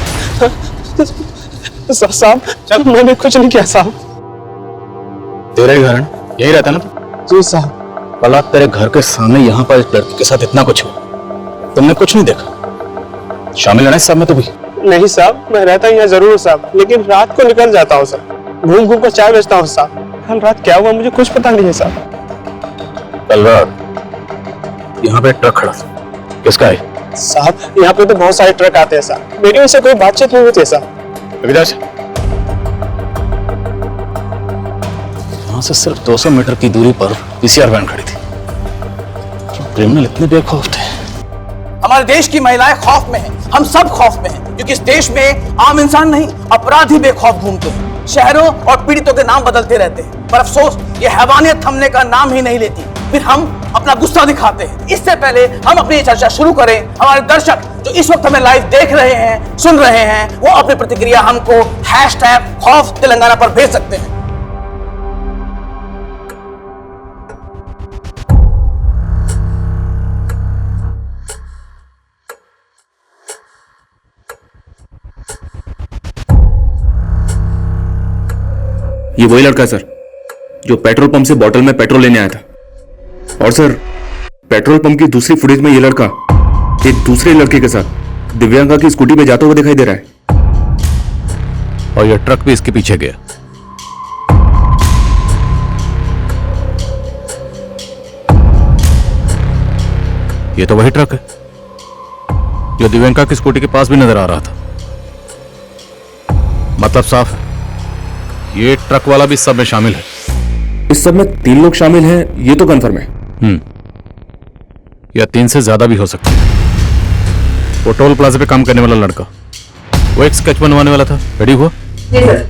साहब मैंने कुछ नहीं किया साहब। तेरा ही घर है, यही रहता ना? जी साहब। कल रात तेरे घर के सामने यहाँ पर इस लड़की के साथ इतना कुछ हुआ, तुमने कुछ नहीं देखा? शामिल है ना इस सब में? तो भी नहीं साहब, मैं रहता यहाँ जरूर साहब, लेकिन रात को निकल जाता हूँ साहब, घूम घूम कर चाय बेचता हूँ साहब। कल रात क्या हुआ मुझे कुछ पता नहीं है साहब। कल रात यहाँ पे ट्रक खड़ा था, किसका है? साहब यहाँ पे तो बहुत सारे ट्रक आते हैं साहब, मेरी उनसे कोई बातचीत नहीं होती है साहब। इधर से यहाँ से सिर्फ 200 मीटर की दूरी पर पीसीआर वैन खड़ी थी। क्रिमिनल इतने बेखौफ थे। हमारे देश की महिलाएं खौफ में हैं, हम सब खौफ में हैं, क्योंकि इस देश में आम इंसान नहीं, अपराधी बेखौफ घूमते हैं, शहरों और पीड़ितों के नाम बदलते रहते हैं, पर अफसोस ये हैवानियत थमने का नाम ही नहीं लेती। फिर हम अपना गुस्सा दिखाते हैं। इससे पहले हम अपनी चर्चा शुरू करें, हमारे दर्शक जो इस वक्त हमें लाइव देख रहे हैं, सुन रहे हैं, वो अपनी प्रतिक्रिया हमको #खौफ तेलंगाना पर भेज सकते हैं। ये वही लड़का है सर जो पेट्रोल पंप से बोतल में पेट्रोल लेने आया था। और सर पेट्रोल पंप की दूसरी फुटेज में ये लड़का एक दूसरे लड़के के साथ दिव्यांका की स्कूटी पे जाता हुआ दिखाई दे रहा है, और ये ट्रक भी इसके पीछे गया। ये तो वही ट्रक है जो दिव्यांका की स्कूटी के पास भी नजर आ रहा था। मतलब साफ है ये ट्रक वाला भी इस सब में शामिल है। इस सब में 3 लोग शामिल हैं, ये तो कंफर्म है। या 3 से ज्यादा भी हो सकते हैं। वो टोल प्लाजा पे काम करने वाला लड़का, वो एक स्केच बनवाने वाला था, रेडी हुआ? जी सर।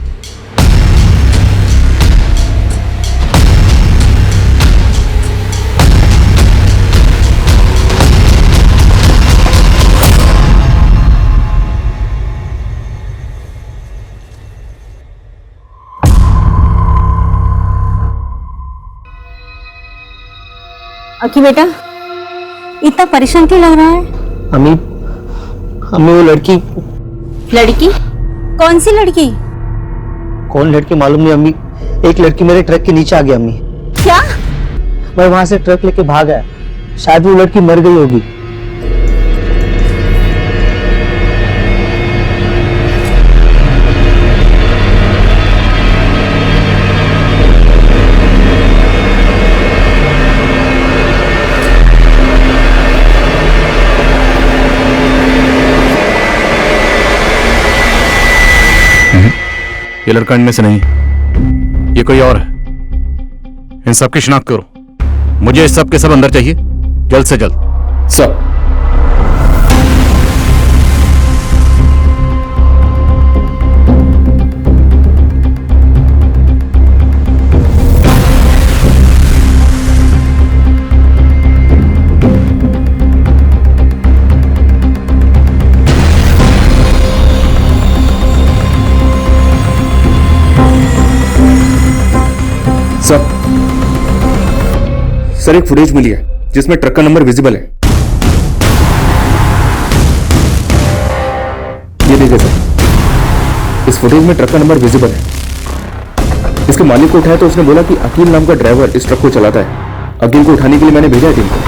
अकी बेटा इतना परेशान क्यों लग रहा है? अम्मी वो लड़की कौन सी लड़की? कौन लड़की मालूम नहीं अम्मी, एक लड़की मेरे ट्रक के नीचे आ गई अम्मी। क्या? मैं वहां से ट्रक लेके भाग आया, शायद वो लड़की मर गई होगी। ये लड़का इनमें से नहीं, ये कोई और है। इन सब की शिनाख्त करो, मुझे इस सब के सब अंदर चाहिए। जल्द से जल्द। सर। सर एक फुटेज मिली है जिसमें ट्रक का नंबर विजिबल है। ये देखिए सर, इस फुटेज में ट्रक का नंबर विजिबल है। इसके मालिक को उठाया तो उसने बोला कि अकील नाम का ड्राइवर इस ट्रक को चलाता है। अकील को उठाने के लिए मैंने भेजा है टीम को।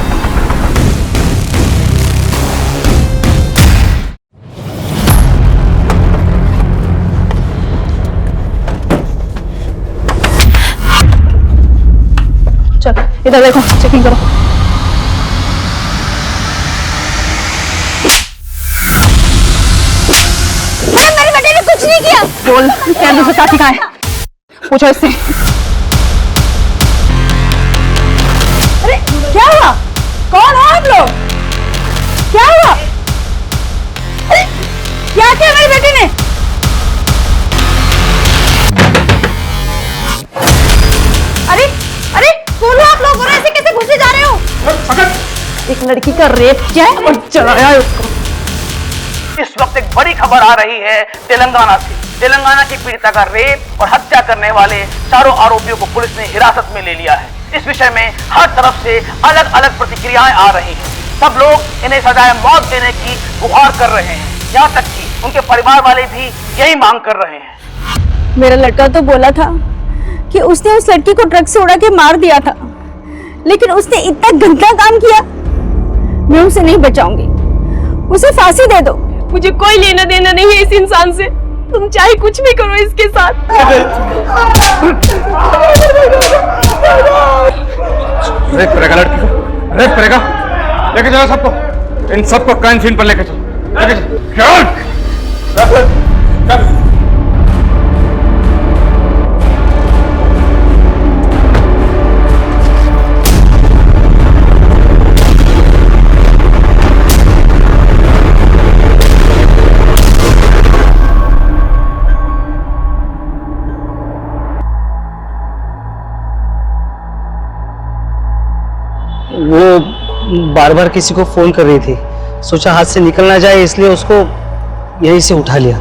चल इधर देखो, चेकिंग करो। मेरे बेटे ने कुछ नहीं किया। बोल कैमरे से क्या सिखाए, पूछो इससे। अरे क्या हुआ, कौन हो आप लोग, क्या हुआ? अरे क्या किया मेरी बेटी ने? अरे अरे बोलो आप लोग, और ऐसे कैसे घुसे जा रहे हो? एक लड़की का रेप किया है और चलाया है उसको। इस वक्त एक बड़ी खबर आ रही है तेलंगाना से। तेलंगाना की पीड़िता का रेप और हत्या करने वाले चारों आरोपियों को पुलिस ने हिरासत में ले लिया है। इस विषय में हर तरफ से अलग अलग प्रतिक्रियाएं आ रही हैं। सब लोग इन्हें सजाए मौत देने की गुहार कर रहे हैं, यहाँ तक कि उनके परिवार वाले भी यही मांग कर रहे हैं। मेरा लड़का तो बोला था कि उसने उस लड़की को ट्रक से उड़ा के मार दिया था, लेकिन उसने इतना गंदा काम किया। मैं उसे नहीं बचाऊंगी, उसे फांसी दे दो। मुझे कोई लेना देना नहीं है इस इंसान से, तुम चाहे कुछ भी करो इसके साथ। रेप करेगा लड़की को, रेप करेगा। लेके जाओ सबको, इन सबको क्राइम सीन पर लेके चलो, लेके चलो। वो बार बार किसी को फोन कर रही थी, सोचा हाथ से निकल ना जाए इसलिए उसको यहीं से उठा लिया।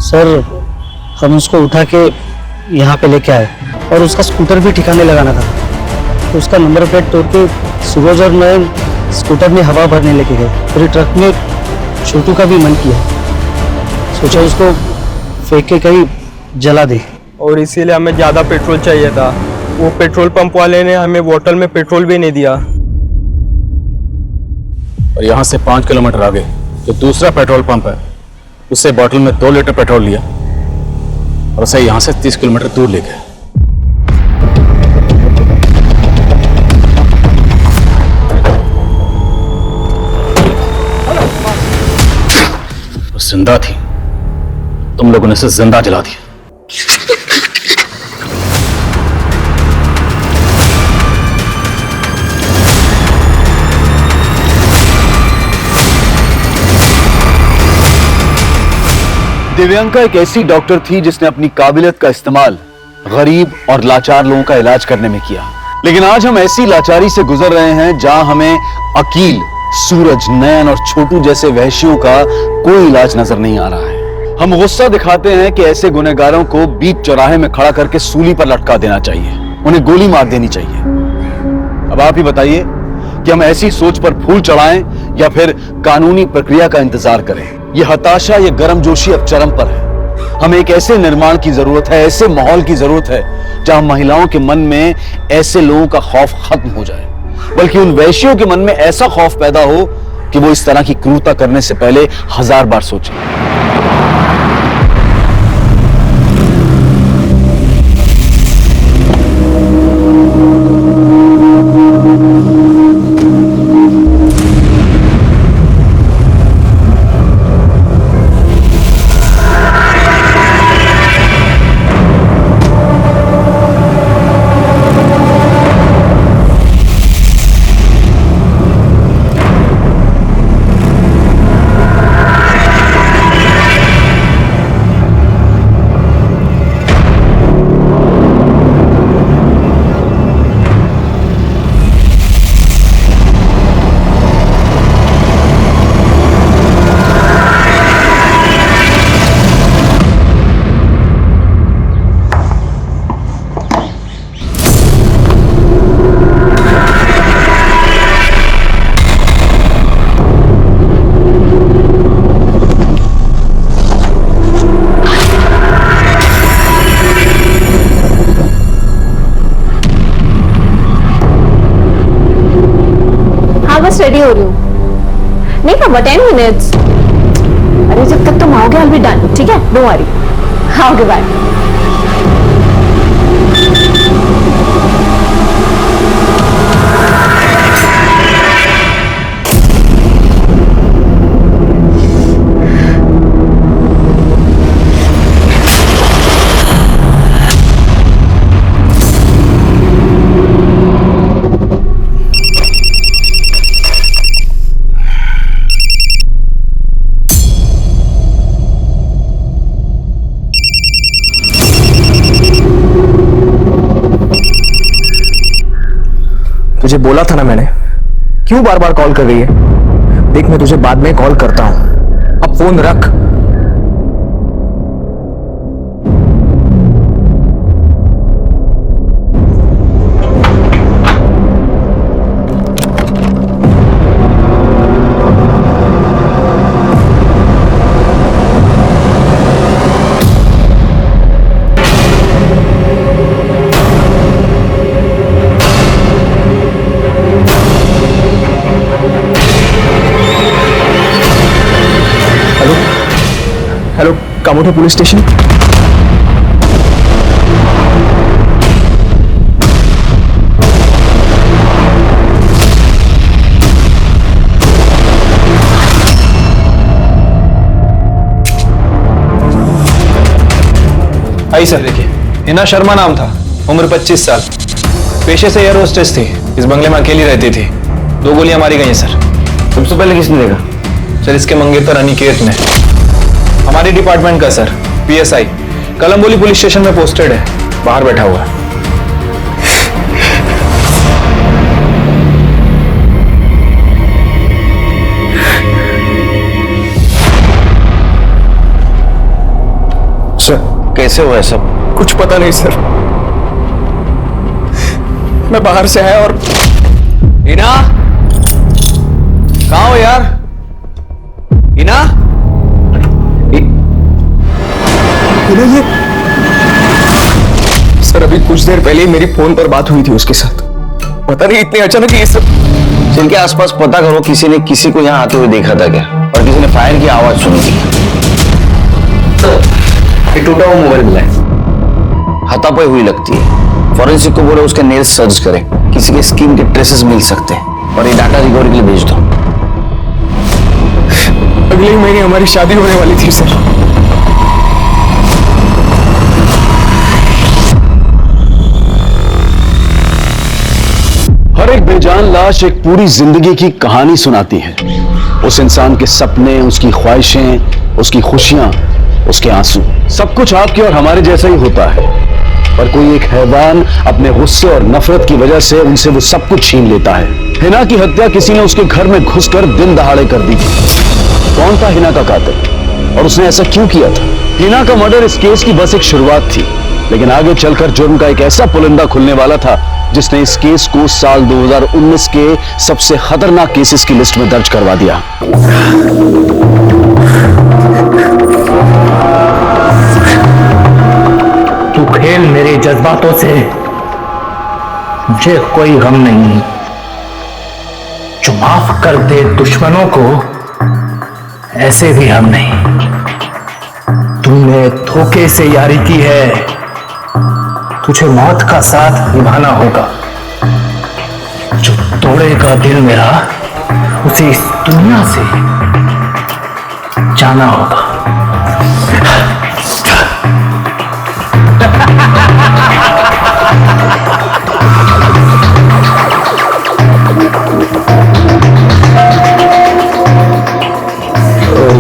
सर हम उसको उठा के यहाँ पे लेके आए और उसका स्कूटर भी ठिकाने लगाना था, तो उसका नंबर प्लेट तोड़ के सूरज और मैं स्कूटर में हवा भरने लेके गए। पूरे ट्रक में छोटू का भी मन किया, सोचा उसको फेंक के कहीं जला दे। और इसीलिए हमें ज़्यादा पेट्रोल चाहिए था। वो पेट्रोल पंप वाले ने हमें बोतल में पेट्रोल भी नहीं दिया। और यहाँ से 5 किलोमीटर आगे जो दूसरा पेट्रोल पंप है, उससे बोतल में 2 लीटर पेट्रोल लिया और उसे यहाँ से 30 किलोमीटर दूर ले गए। जिंदा थी, तुम लोगों ने इसे जिंदा जला दिया। दिव्यांका एक ऐसी डॉक्टर थी जिसने अपनी काबिलियत का इस्तेमाल गरीब और लाचार लोगों का इलाज करने में किया। लेकिन आज हम ऐसी लाचारी से गुजर रहे हैं जहां हमें अकील, सूरज, नयन और छोटू जैसे वहशियों का कोई इलाज नजर नहीं आ रहा है। हम गुस्सा दिखाते हैं कि ऐसे गुनहगारों को बीच चौराहे में खड़ा करके सूली पर लटका देना चाहिए, उन्हें गोली मार देनी चाहिए। अब आप ही बताइए कि हम ऐसी सोच पर फूल चढ़ाएं या फिर कानूनी प्रक्रिया का इंतजार करें। यह हताशा, यह गर्मजोशी अब चरम पर है। हमें एक ऐसे निर्माण की जरूरत है, ऐसे माहौल की जरूरत है जहां महिलाओं के मन में ऐसे लोगों का खौफ खत्म हो जाए, बल्कि उन वैश्यों के मन में ऐसा खौफ पैदा हो कि वो इस तरह की क्रूरता करने से पहले 1000 बार सोचें। जस्ट रेडी हो रही हूँ। नहीं पापा 10 मिनट्स। अरे जब तक तुम आओगे आई विल बी डन, ठीक है? Don't worry. हाँ ओके बाय। तुझे बोला था ना मैंने, क्यों बार बार कॉल कर रही है? देख मैं तुझे बाद में कॉल करता हूं, अब फोन रख। Hello, Kamothe police station. Aye sir, देखिए हिना शर्मा नाम था, उम्र 25 साल, पेशे से एयर होस्टेस थी, इस बंगले में अकेली रहती थी। 2 गोलियां मारी गई हैं सर। तुमसे पहले किसने देखा? सर इसके मंगेतर अनिकेत ने, हमारे डिपार्टमेंट का sir, PSI, Kalamboli police station में पोस्टेड है, बाहर बैठा हुआ है। सर कैसे हुआ है सब? कुछ पता नहीं सर, मैं बाहर से आया और हिना, कहाँ हो यार? हिना? ये सर अभी कुछ देर पहले ही मेरी फोन पर बात हुई थी उसके साथ। पता नहीं इतने अचानक ये सब। जिनके आसपास पता करो, किसी ने किसी को यहाँ आते हुए देखा था क्या? और किसी ने फायर की आवाज सुनी थी? ये टूटा हुआ मोबाइल मिला है, हाथापाई हुई लगती है। फॉरेंसिक को बोले उसके नेल्स सर्च करे, किसी के स्किन के ट्रेसेस मिल सकते हैं। और ये डाटा रिकवरी के लिए भेज दो। अगले महीने हमारी शादी होने वाली थी सर। हर एक बेजान लाश एक पूरी जिंदगी की कहानी सुनाती है। उस इंसान के सपने, उसकी ख्वाहिशें, उसकी खुशियां, उसके आंसू, सब कुछ आपके और हमारे जैसा ही होता है। पर कोई एक हैवान अपने गुस्से और नफरत की वजह से उनसे वो सब कुछ छीन लेता है। हिना की हत्या किसी ने उसके घर में घुसकर दिन दहाड़े कर दी थी। कौन था हिना का कातिल और उसने ऐसा क्यों किया था? हिना का मर्डर इस केस की बस एक शुरुआत थी, लेकिन आगे चलकर जुर्म का एक ऐसा पुलिंदा खुलने वाला था जिसने इस केस को साल 2019 के सबसे खतरनाक केसेस की लिस्ट में दर्ज करवा दिया। तू खेल मेरे जज्बातों से, मुझे कोई गम नहीं। जो माफ कर दे दुश्मनों को, ऐसे भी हम नहीं। तुमने धोखे से यारी की है, तुझे मौत का साथ निभाना होगा। जो तोड़ेगा दिल मेरा, उसे इस दुनिया से जाना होगा।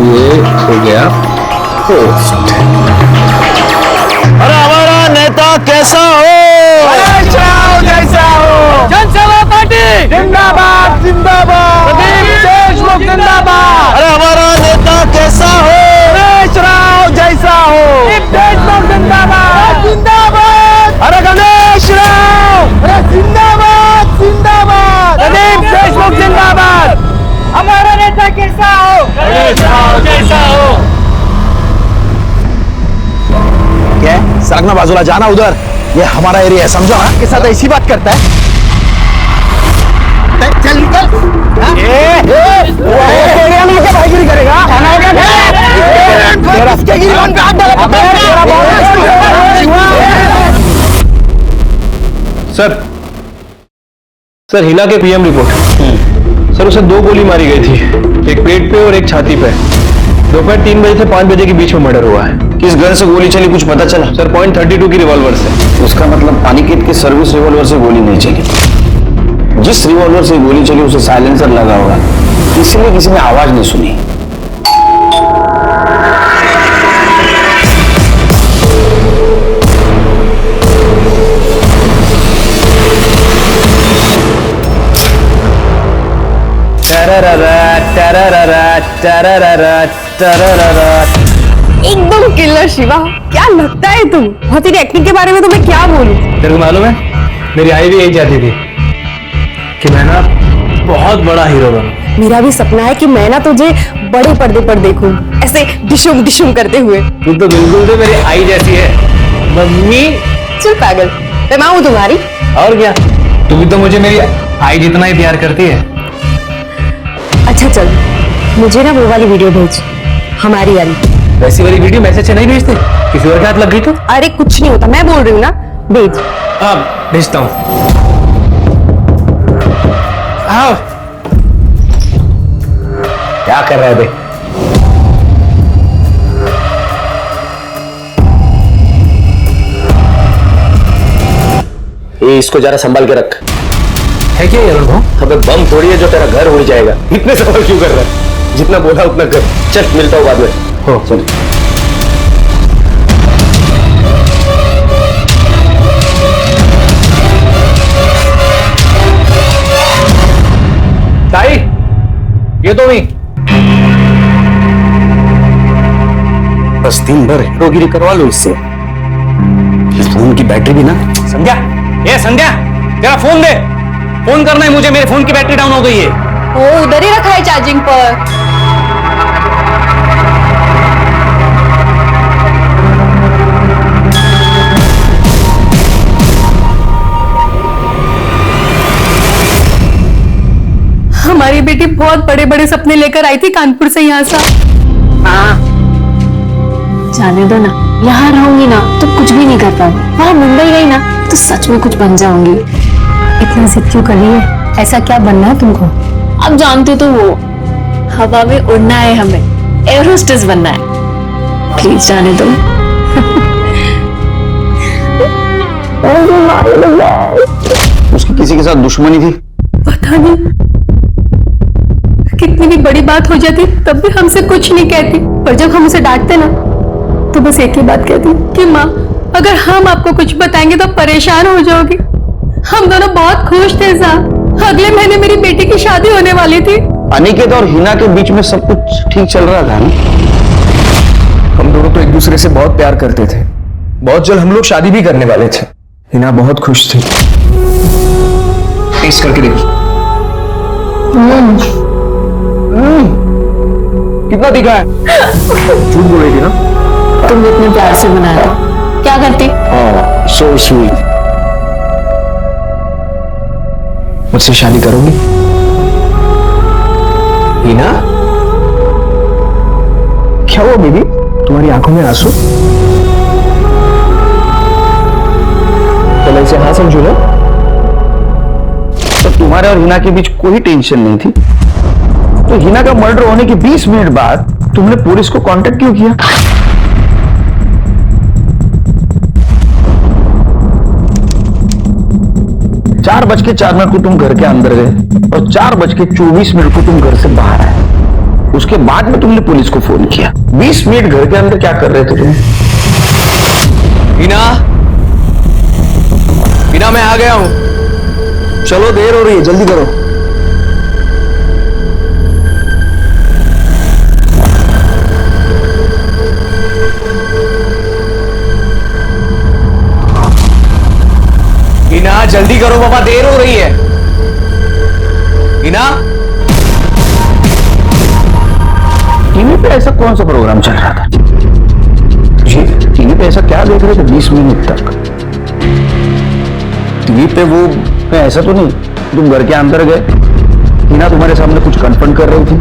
ये हो गया पोस्ट। अरे हमारा नेता कैसा हो? जैसा हो। जनसेवा पार्टी जिंदाबाद जिंदाबाद। प्रदीप देशमुख जिंदाबाद। अरे हमारा नेता कैसा हो? गणेश राव जैसा हो। देशमुख जिंदाबाद जिंदाबाद। अरे गणेश राव, अरे जिंदाबाद जिंदाबाद। प्रदीप देशमुख जिंदाबाद। हमारा नेता कैसा हो? गणेश राव जैसा हो। क्या सरकना बाजूला, जाना उधर, ये हमारा एरिया है, समझो? हाँ के साथ ऐसी बात करता है। चल निकल। गिरफ्तारी करेगा? सर हिना के पीएम रिपोर्ट। सर उसे 2 गोली मारी गई थी, एक पेट पे और एक छाती पे। दोपहर 3 बजे से 5 बजे के बीच में मर्डर हुआ है। किस गन से गोली चली कुछ पता चला? सर .32 की रिवॉल्वर से। उसका मतलब अनिकेत के सर्विस रिवॉल्वर से गोली नहीं चली। जिस रिवॉल्वर से गोली चली उसे साइलेंसर लगा होगा, इसलिए किसी ने आवाज नहीं सुनी। एकदम किलर शिवा, क्या लगता है तुम? और तेरी एक्टिंग के बारे में तो मैं क्या बोलूं? तेरे को मालूम है मेरी आई भी यही चाहती थी कि मैं ना बहुत बड़ा हीरो बनूं। मेरा भी सपना है कि मैं ना तुझे बड़े पर्दे पर देखूं, ऐसे डिशुम डिशुम करते हुए। तू तो बिल्कुल तो मेरी आई जैसी है मम्मी। चल पागल, मैं माँ हूँ तुम्हारी। और क्या, तू भी तो मुझे मेरी आई जितना ही प्यार करती है। अच्छा चल, मुझे ना वो वाली वीडियो भेज, हमारी वाली। वैसी वाली वीडियो मैसेज से नहीं भेजते, किसी और के हाथ लग गई तो? अरे कुछ नहीं होता, मैं बोल रही हूँ ना, भेज। हाँ भेजता हूँ। आओ। क्या कर रहा है बे? ये इसको जरा संभाल के रख। है क्या ये अनुभव? अबे बम थोड़ी है जो तेरा घर उड़ जाएगा। इतने सवाल क्यों कर रहा है? जितना बोला उतना कर। चल मिलता हूँ बाद में। हो चल। ताई ये तो नहीं। बस दिन भर हीरोगिरी करवा लो इससे। इस फोन की बैटरी भी ना। संध्या, ये संध्या, तेरा फोन दे। फोन करना है मुझे, मेरे फोन की बैटरी डाउन हो गई है। वो उधर ही रखा है चार्जिंग पर। हमारी बेटी बहुत बड़े बड़े सपने लेकर आई थी कानपुर से यहाँ से। जाने दो ना, यहाँ रहूंगी ना तो कुछ भी नहीं कर पाऊंगी। वहाँ मुंबई गई ना तो सच में कुछ बन जाऊंगी। इतना जिद क्यों कर रही है? ऐसा क्या बनना है तुमको? अब जानते तो वो, हवा में उड़ना है हमें, एयर होस्टेस बनना है। प्लीज जाने दो। उसकी किसी के साथ दुश्मनी थी? पता नहीं, कितनी भी बड़ी बात हो जाती तब भी हमसे कुछ नहीं कहती, पर जब हम उसे डांटते ना तो बस एक ही बात कहती कि माँ अगर हम आपको कुछ बताएंगे तो परेशान हो जाओगी। हम दोनों बहुत खुश थे साहब। अगले महीने मेरी बेटी की शादी होने वाली थी। अनिकेत और हिना के बीच में सब कुछ ठीक चल रहा था ना? हम दोनों तो एक दूसरे से बहुत प्यार करते थे। बहुत जल्द हम लोग शादी भी करने वाले थे। हिना बहुत खुश थी। टेस्ट करके देखिए। कितना दिखा है? झूठ बोल रही थी ना? तुमने इतने प्यार से बनाया था, क्या करती? So sweet. मुझसे शादी करोगी हिना? क्या हुआ बेबी, तुम्हारी आंखों में आंसू? तो मैं इसे हाँ समझू ना? तो तुम्हारे और हिना के बीच कोई टेंशन नहीं थी, तो हिना का मर्डर होने के 20 मिनट बाद तुमने पुलिस को कांटेक्ट क्यों किया? 4:04 को तुम घर के अंदर गए और 4:24 को तुम घर से बाहर आए। उसके बाद में तुमने पुलिस को फोन किया। 20 मिनट घर के अंदर क्या कर रहे थे तुम? हिना, हिना मैं आ गया हूं। चलो देर हो रही है, जल्दी करो। हिना जल्दी करो बाबा, देर हो रही है। हिना, टीवी पे ऐसा कौन सा प्रोग्राम चल रहा था? जी टीवी पे ऐसा क्या देख रहे थे 20 मिनट तक? टीवी पे वो ऐसा तो नहीं तुम घर के अंदर गए, हिना तुम्हारे सामने कुछ कन्फर्म कर रही थी,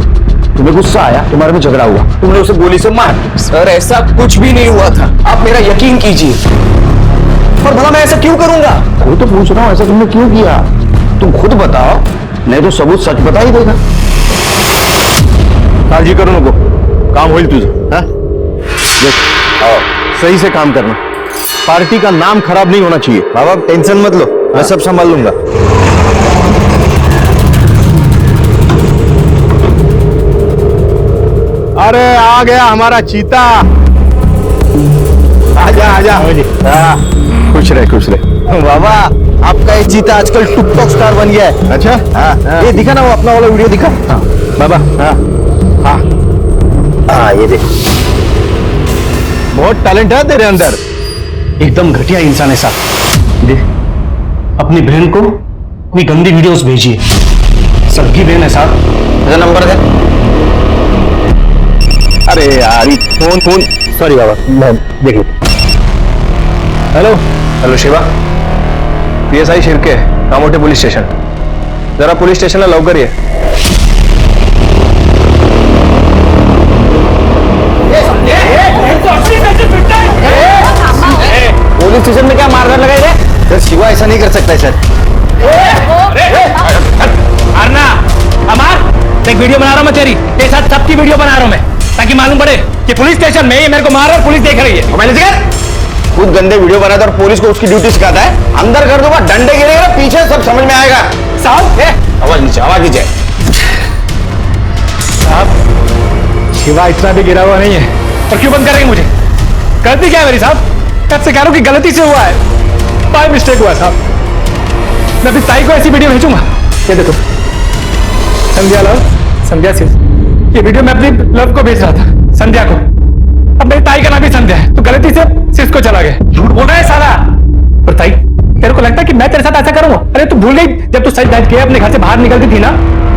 तुम्हें गुस्सा आया, तुम्हारे में झगड़ा हुआ, तुमने उसे गोली से मार। सर ऐसा कुछ भी नहीं हुआ था, आप मेरा यकीन कीजिए। और भला मैं ऐसा क्यों करूंगा? वो तो पूछ रहा हूँ, ऐसा तुमने क्यों किया? तुम खुद बताओ, नहीं तो सबूत सच बता ही देगा। काळजी करू नको, काम होईल तुझं। हाँ? देख, आओ, सही से काम करना, पार्टी का नाम खराब नहीं होना चाहिए। बाबा टेंशन मत लो, मैं सब संभाल लूंगा। अरे आ गया हमारा चीता। आजा आजा। खुश रहे खुश रहे। बाबा आपका ये चीता आजकल टिकटॉक स्टार बन गया है। अच्छा हाँ। ये दिखा ना, वो अपना वाला वीडियो दिखा। हाँ। बाबा हाँ हाँ हाँ, ये देख, बहुत टैलेंट है तेरे अंदर। एकदम घटिया इंसान है साहब। देख, अपनी बहन को कोई गंदी वीडियोस भेजिए, सबकी बहन है साहब। मेरा नंबर दे। अरे यार फोन सॉरी बाबा, मैं देख लो। Hello hello Shiva, PSI Shirke, Kamothe police station. जरा पुलिस स्टेशनला लवकर ये। पुलिस स्टेशन में क्या मारधाड़ लगाई रे? सर शिवा ऐसा नहीं कर सकता है सर। अरना अमार, एक वीडियो बना रहा हूं मैं तेरी, तेरे साथ सबकी वीडियो बना रहा हूं मैं, ताकि मालूम पड़े कि पुलिस स्टेशन में ये मेरे को मार रहा है, पुलिस देख रही है। मैंने सिखा, खुद गंदे वीडियो बनाता और पुलिस को उसकी ड्यूटी सिखाता है। अंदर कर दूंगा, डंडे गिरेगा पीछे, सब समझ में आएगा। साहब आवाज नीचे, आवाज नीचे। साहब शिवा इतना भी गिरा हुआ नहीं है, और क्यों बंद कर रही मुझे? गलती क्या है मेरी साहब? कब से कह रहा हूं कि गलती से हुआ है, बाय मिस्टेक हुआ साहब। मैं अपनी ताई को ऐसी वीडियो भेजूंगा। ये देखो, संध्या लव, संध्या सिर्फ, ये वीडियो मैं अपनी लव को भेज रहा था, संध्या को। अब मेरी ताई का नाम भी संध्या है, तो गलती से सिर्फ को चला गया। झूठ बोल रहा है साला। पर ताई, तेरे को लगता है कि मैं तेरे साथ ऐसा करूंगा? अरे तू भूल गई, जब तू सच दाज के अपने घर से बाहर निकलती थी ना,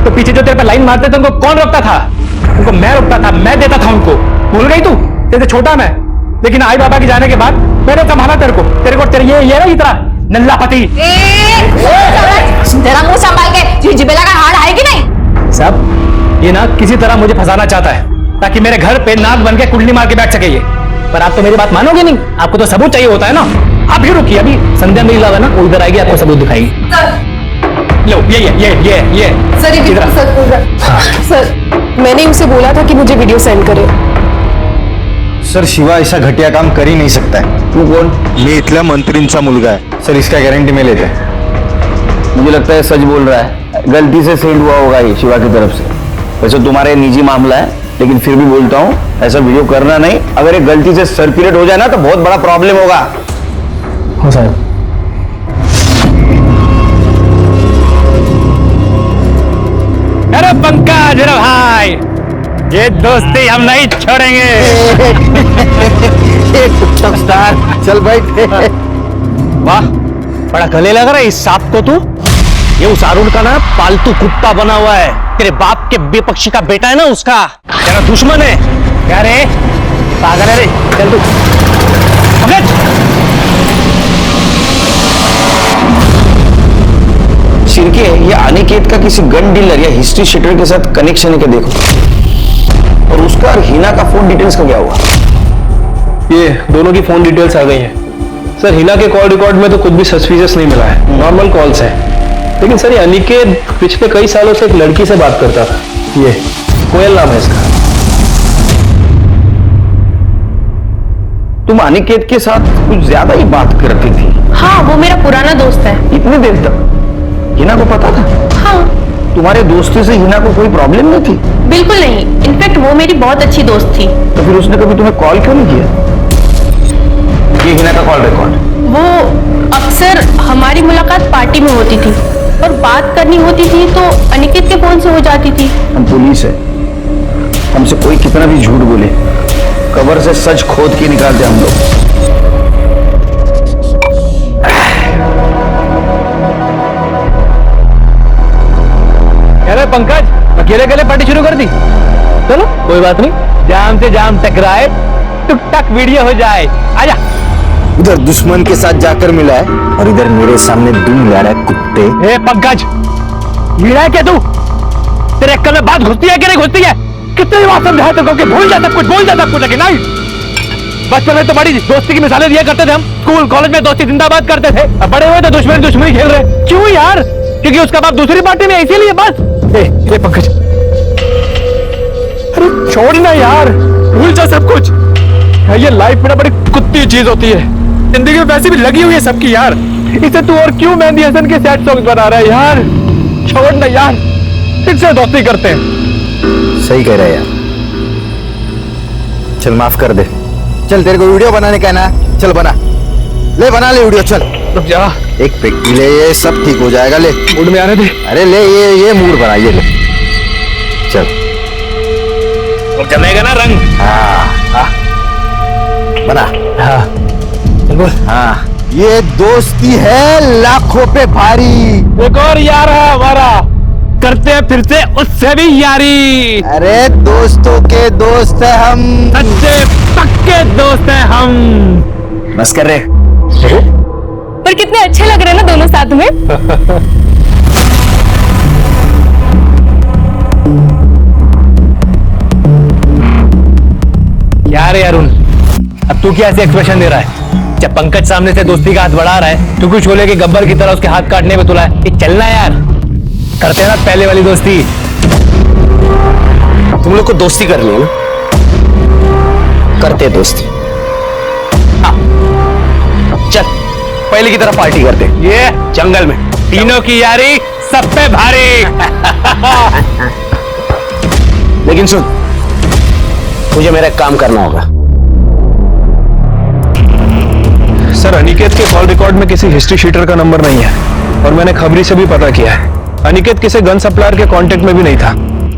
तो पीछे जो तेरे पे लाइन मारते थे उनको कौन रोकता था? उनको मैं रोकता था, मैं देता था उनको। भूल गई तू? तेरे छोटा मैं, लेकिन आई बाबा के जाने के बाद मैंने संभाला तेरे को तेरे ये ना इतना नल्ला पति। तेरा मुंह संभाल के, जिबेला का हाड़ है कि नहीं? साहब ये ना किसी तरह मुझे फंसाना चाहता है, ताकि मेरे घर पे नाक बन के कुंडली मार के बैठ सके ये। पर आप तो मेरी बात मानोगे नहीं, आपको तो सबूत चाहिए होता है ना। आप ही रुकिए, अभी संध्या मेरी लव है ना, वो इधर आएगी, आपको सबूत दिखाएगी। लो ये सर, सर मैंने उसे बोला था कि मुझे वीडियो सेंड करे। सर शिवा ऐसा घटिया काम कर ही नहीं सकता है। तू कौन? मी इथल्या मंत्रींचा मुलगा है। सर इसका गारंटी में लेते हैं। मुझे लगता है सच बोल रहा है, गलती से सेंड हुआ होगा ये शिवा की तरफ से। वैसे तुम्हारे निजी मामला है, लेकिन फिर भी बोलता हूँ ऐसा वीडियो करना नहीं। अगर ये गलती से सर्कुलेट हो जाए ना तो बहुत बड़ा प्रॉब्लम होगा। हो साहब। अरे पंकज मेरा भाई, ये दोस्ती हम नहीं छोड़ेंगे। टिकटॉक स्टार, चल बैठ। वाह, बड़ा गले लग रहा है इस सांप को तू। ये उस अरुण का ना पालतू कुत्ता बना हुआ है, तेरे बाप के विपक्षी का बेटा है ना, उसका तेरा दुश्मन है। क्या रे पागल है रे, चल तू शिर्के, ये अनिकेत का किसी गन डीलर या हिस्ट्री शीटर के साथ कनेक्शन है क्या देखो। और उसका और हिना का फोन डिटेल्स का क्या हुआ? ये दोनों की फोन डिटेल्स आ गई हैं सर। हिना के कॉल रिकॉर्ड में तो कुछ भी सस्पिशियस नहीं मिला है, नॉर्मल कॉल्स हैं। लेकिन सर ये अनिकेत पिछले कई सालों से एक लड़की से बात करता था, ये कोयल नाम है इसका। तुम अनिकेत के साथ कुछ ज्यादा ही बात करती थी। हाँ, वो मेरा पुराना दोस्त है। इतनी देर तक हिना को पता था? हाँ। तुम्हारे दोस्ती से हिना को कोई प्रॉब्लम नहीं थी? बिल्कुल नहीं, इनफैक्ट वो मेरी बहुत अच्छी दोस्त थी। तो फिर उसने कभी तुम्हें कॉल क्यों नहीं किया? ये हिना का कॉल रिकॉर्ड। वो अक्सर हमारी मुलाकात पार्टी में होती थी, और बात करनी होती थी तो अनिकेत के फोन से हो जाती थी। हम पुलिस है, हमसे कोई कितना भी झूठ बोले, कबर से सच खोद के निकालते हम लोग। अरे पंकज, अकेले अकेले पार्टी शुरू कर दी? चलो कोई बात नहीं, जाम से जाम टकराए, टुक टक वीडियो हो जाए। आजा। उधर दुश्मन के साथ जाकर मिला है और इधर मेरे सामने दुम ला रहा है कुत्ते। ए पंकज, मिला है क्या तू? तेरे अक्कल में बात घुसती है कि नहीं घुसती है? कितनी बार समझाया तुमको कि भूल जा सब कुछ, भूल जा सब कुछ, लेकिन नहीं। बचपन में तो बड़ी दोस्ती की मिसालें दिया करते थे हम, स्कूल कॉलेज में दोस्ती जिंदाबाद करते थे। अब बड़े हुए तो दुश्मनी खेल रहे। क्यों यार? क्योंकि उसका बाप दूसरी पार्टी में, इसीलिए बस। ए पंकज, अरे छोड़ ना यार, भूल जा सब कुछ। ये लाइफ में ना बड़ी कुत्ती चीज होती है, जिंदगी में वैसे भी लगी हुई है सबकी यार। इसे तू और क्यों मेहंदी हसन के सैड सॉन्ग बना रहा है यार? छोड़ ना यार, फिर से दोस्ती करते हैं। सही कह रहा है यार, चल माफ कर दे। चल तेरे को वीडियो बनाने का है ना, चल बना ले वीडियो, चल। रुक जा, एक पेटी ले, ये सब ठीक हो जाएगा। ले मूड में आने दे। अरे ले ये मूड बना, ये ले, चल। और जमेगा ना रंग? हाँ बना। हाँ बोल। हाँ, ये दोस्ती है लाखों पे भारी। एक और यार है हमारा, करते हैं फिर से उससे भी यारी। अरे दोस्तों के दोस्त है हम, सच्चे पक्के दोस्त हैं हम। बस कर रहे। पर कितने अच्छे लग रहे हैं ना दोनों साथ में। यार अरुण, अब तू क्या ऐसे एक्सप्रेशन दे रहा है? जब पंकज सामने से दोस्ती का हाथ बढ़ा रहा है, तू कुछ छोले के गब्बर की तरह उसके हाथ काटने में तुला है। ये चलना यार, करते हैं ना पहले वाली दोस्ती। तुम लोग को दोस्ती करनी है ना, करते दोस्ती। हाँ चल, पहले की तरह पार्टी करते। ये जंगल में तीनों की यारी सब पे भारी। लेकिन सुन, मुझे मेरा एक काम करना होगा। सर, अनिकेत के कॉल रिकॉर्ड में किसी हिस्ट्री शीटर का नंबर नहीं है, और मैंने खबरी से भी पता किया है। अनिकेत किसी गन सप्लायर के कांटेक्ट में भी नहीं था।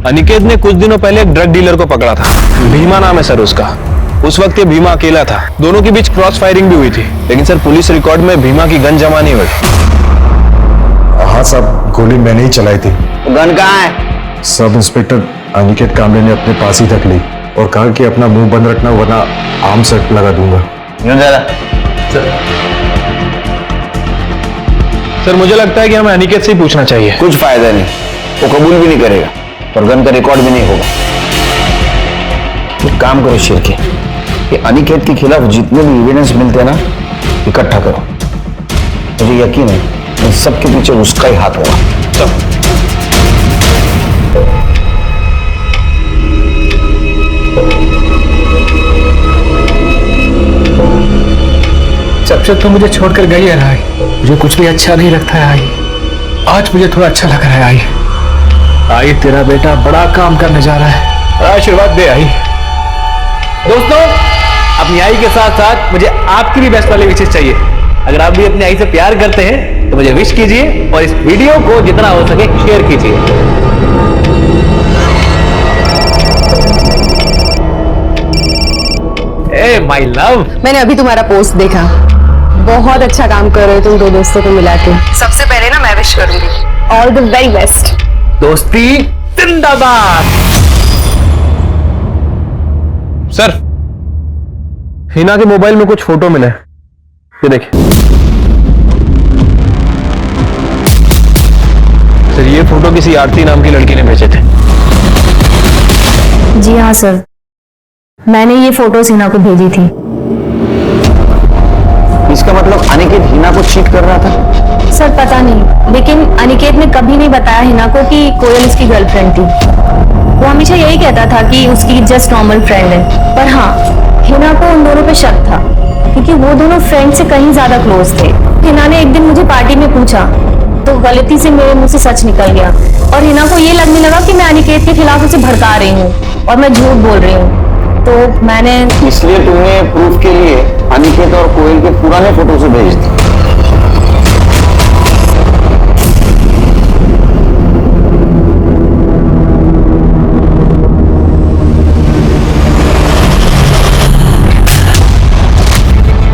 अनिकेत ने कुछ दिनों पहले एक ड्रग डीलर को पकड़ा था, भीमा नाम है सर उसका। उस वक्त ये भीमा अकेला था, दोनों के बीच क्रॉस फायरिंग भी हुई थी, लेकिन सर पुलिस रिकॉर्ड में भीमा की गन जमा नहीं हुई। हाँ साहब, गोली मैंने ही चलाई थी। गन कहाँ है? सब इंस्पेक्टर अनिकेत कामले ने अपने पास ही तक ली और कहा कि अपना मुंह बंद रखना वरना आर्म सेट लगा दूंगा। सर मुझे लगता है कि हमें अनिकेत से ही पूछना चाहिए। कुछ फायदा नहीं, वो कबूल भी नहीं करेगा और गन का रिकॉर्ड भी नहीं होगा। एक काम करो शेरके, कि अनिकेत के खिलाफ जितने भी एविडेंस मिलते हैं ना, इकट्ठा करो। मुझे यकीन है इन सबके पीछे उसका ही हाथ होगा। चलो। जब से तो मुझे छोड़कर गई है ना, मुझे कुछ भी अच्छा नहीं लगता है आई। आज मुझे थोड़ा अच्छा लग रहा है आई। आई तेरा बेटा बड़ा काम करने जा रहा है, आशीर्वाद दे आई। दोस्तों अपनी आई के साथ साथ मुझे आपकी भी बेस्ट वाली विशेष चाहिए। अगर आप भी अपनी आई से प्यार करते हैं तो मुझे विश कीजिए और इस वीडियो को जितना हो सके शेयर कीजिए। ए माय लव, मैंने अभी तुम्हारा पोस्ट देखा, बहुत अच्छा काम कर रहे हो तुम दो दोस्तों को मिला के। सबसे पहले ना मैं विश करूंगी ऑल द वेरी बेस्ट। दोस्ती जिंदाबाद। सर, हिना के मोबाइल में कुछ फोटो मिले, ये देखिए। सर ये फोटो किसी आरती नाम की लड़की ने भेजे थे। जी हाँ सर, मैंने ये फोटो हिना को भेजी थी। इसका मतलब अनिकेत हिना को चीट कर रहा था? सर पता नहीं, लेकिन अनिकेत ने कभी नहीं बताया हिना को कि कोयल उसकी गर्लफ्रेंड थी। वो हमेशा यही कहता था कि उसकी जस्ट नॉर्मल फ्रेंड है। पर हाँ, हिना को उन दोनों पे शक था, क्योंकि वो दोनों फ्रेंड से कहीं ज्यादा क्लोज थे। हिना ने एक दिन मुझे पार्टी में पूछा तो गलती से मेरे मुंह से सच निकल गया, और हिना को ये लगने लगा कि मैं अनिकेत के खिलाफ उसे भड़का रही हूँ और मैं झूठ बोल रही हूँ। तो मैंने इसलिए तुमने प्रूफ के लिए अनिकेत और कोयल के पुराने फोटो से भेज दी।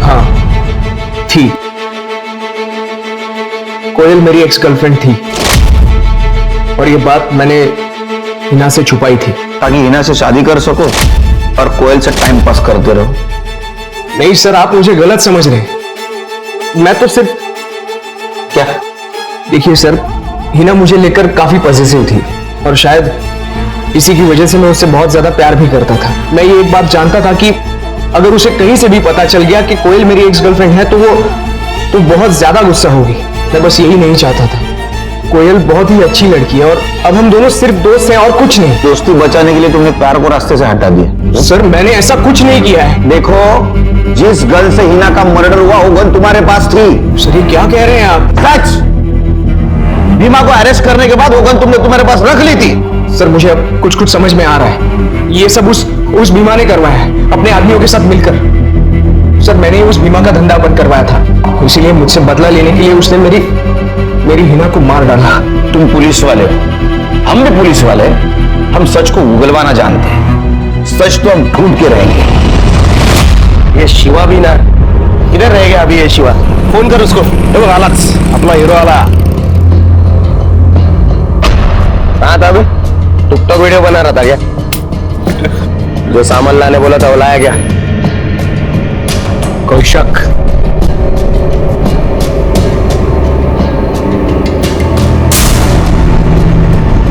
हाँ थी, कोयल मेरी एक्स गर्लफ्रेंड थी और ये बात मैंने हिना से छुपाई थी ताकि हिना से शादी कर सको और कोयल से टाइम पास करते रहो। नहीं सर, आप मुझे गलत समझ रहे हैं। मैं तो सिर्फ क्या? देखिए सर, हिना मुझे लेकर काफी पॉजिटिव थी और शायद इसी की वजह से मैं उससे बहुत ज्यादा प्यार भी करता था। मैं ये एक बात जानता था कि अगर उसे कहीं से भी पता चल गया कि कोयल मेरी एक्स गर्लफ्रेंड है तो बहुत ज्यादा गुस्सा होगी। मैं बस यही नहीं चाहता था। कोयल बहुत ही अच्छी लड़की है और अब हम दोनों सिर्फ दोस्त हैं और कुछ नहीं। दोस्ती बचाने के लिए तुमने प्यार को रास्ते से हटा दिया। सर मैंने ऐसा कुछ नहीं किया है। देखो, जिस गर्ल से हिना का मर्डर हुआ वो गन तुम्हारे पास थी। सर ये क्या कह रहे हैं आप? सच। भीमा को अरेस्ट करने के बाद वो गन तुमने तुम्हारे पास रख ली थी। सर मुझे अब कुछ कुछ समझ में आ रहा है। ये सब उस भीमा ने करवाया है अपने आदमियों के साथ मिलकर। सर मैंने उस भीमा का धंधा बंद करवाया था, इसीलिए मुझसे बदला लेने के लिए उसने मेरी हिना को मार डाला। तुम पुलिस वाले हो, हम भी पुलिस वाले। हम सच को उगलवाना जानते हैं। सच तो हम ढूंढ के रहेंगे। ये शिवा भी ना इधर रह गया अभी। ये शिवा, फोन कर उसको। देखो हालत अपना हीरो वाला कहाँ था अभी? टिकटॉक वीडियो बना रहा था क्या? जो सामान लाने बोला था वो लाया क्या? कोई शक?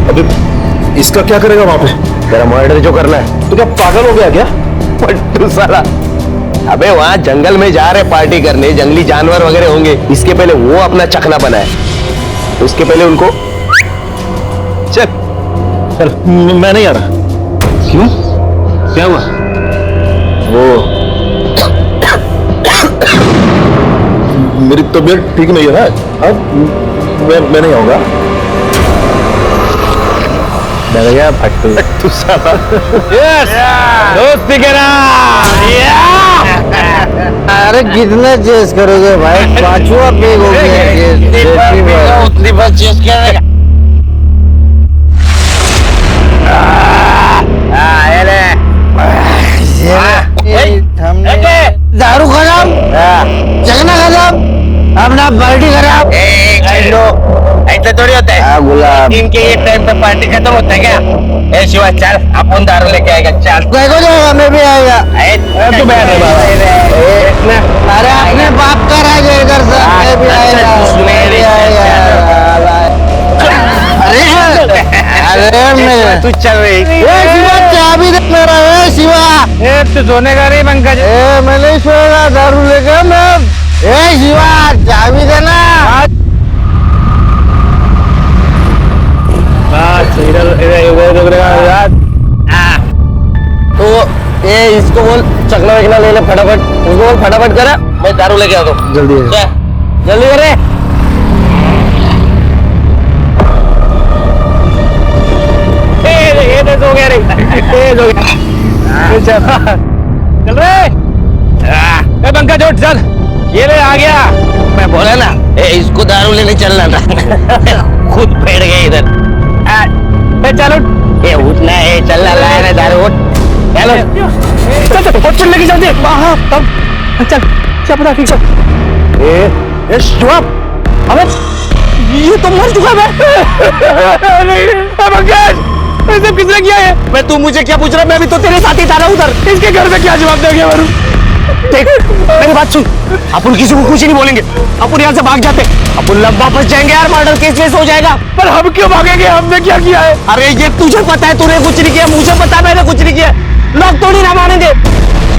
अबे इसका क्या करेगा वहां पे? तेरा मर्डर जो करना है। तो क्या पागल हो गया क्या? पट्टू साला, अबे वहां जंगल में जा रहे पार्टी करने, जंगली जानवर वगैरह होंगे। इसके पहले वो अपना चखना बनाए, उसके पहले उनको चल मैं नहीं आ रहा। क्यों? क्या हुआ? वो मेरी तबीयत ठीक नहीं है ना, अब मैं नहीं आऊंगा। डर गया फट्टू साला। यस दोस्ती के नाम। अरे कितना चेस करोगे भाई? पांचवा पेग हो गया। उतनी बात चेस करेगा। दारू खराब, चखना खराब, अपना पार्टी खराब। ऐसा थोड़ी होता है। गुलाब इनके ये टाइम पे पार्टी खत्म होता है क्या? ए शिवा चल, अपन दारू लेके आएगा। चल देखो जो हमें भी आएगा। तू बैठ रे बाबा। अरे अपने बाप का राज है इधर से, हमें भी आएगा। अरे मैं तू चल रही। शिवा चाबी दे मेरा। शिवा तू सोने का नहीं पंकज। मैं नहीं सोएगा दारू लेकर। मैं शिवा चाबी देना। तो ये इसको बोल चकना वकना ले ले फटाफट। उसको बोल फटाफट करा, मैं दारू लेके आता हूँ। जल्दी जल्दी करे। ये तेज हो गया रे, तेज हो गया। चल रे पंकज उठ चल। ये ले आ गया। मैं बोला ना इसको दारू लेने चलना था। खुद बैठ गए इधर। चल उठ। ये उठना है, चल लाया ना दारू। उठ चलो चल चल लेके चलते। चल चल पता ठीक से। शिवा अबे ये तो मर चुका है। पंकज ऐसे किसने किया है? मैं, तू मुझे क्या पूछ रहा है? मैं भी तो तेरे साथ ही था ना उधर। इसके घर में क्या जवाब देंगे वरुण? देख मेरी बात सुन, अपन किसी को कुछ नहीं बोलेंगे। अपन यहाँ से भाग जाते, अपन लंबा फंस जाएंगे यार। मर्डर केस हो जाएगा। पर हम क्यों भागेंगे? हमने क्या किया है? अरे ये तुझे पता है, तूने कुछ नहीं किया। मुझे पता है मैंने कुछ नहीं किया। लोग थोड़ी ना मानेंगे।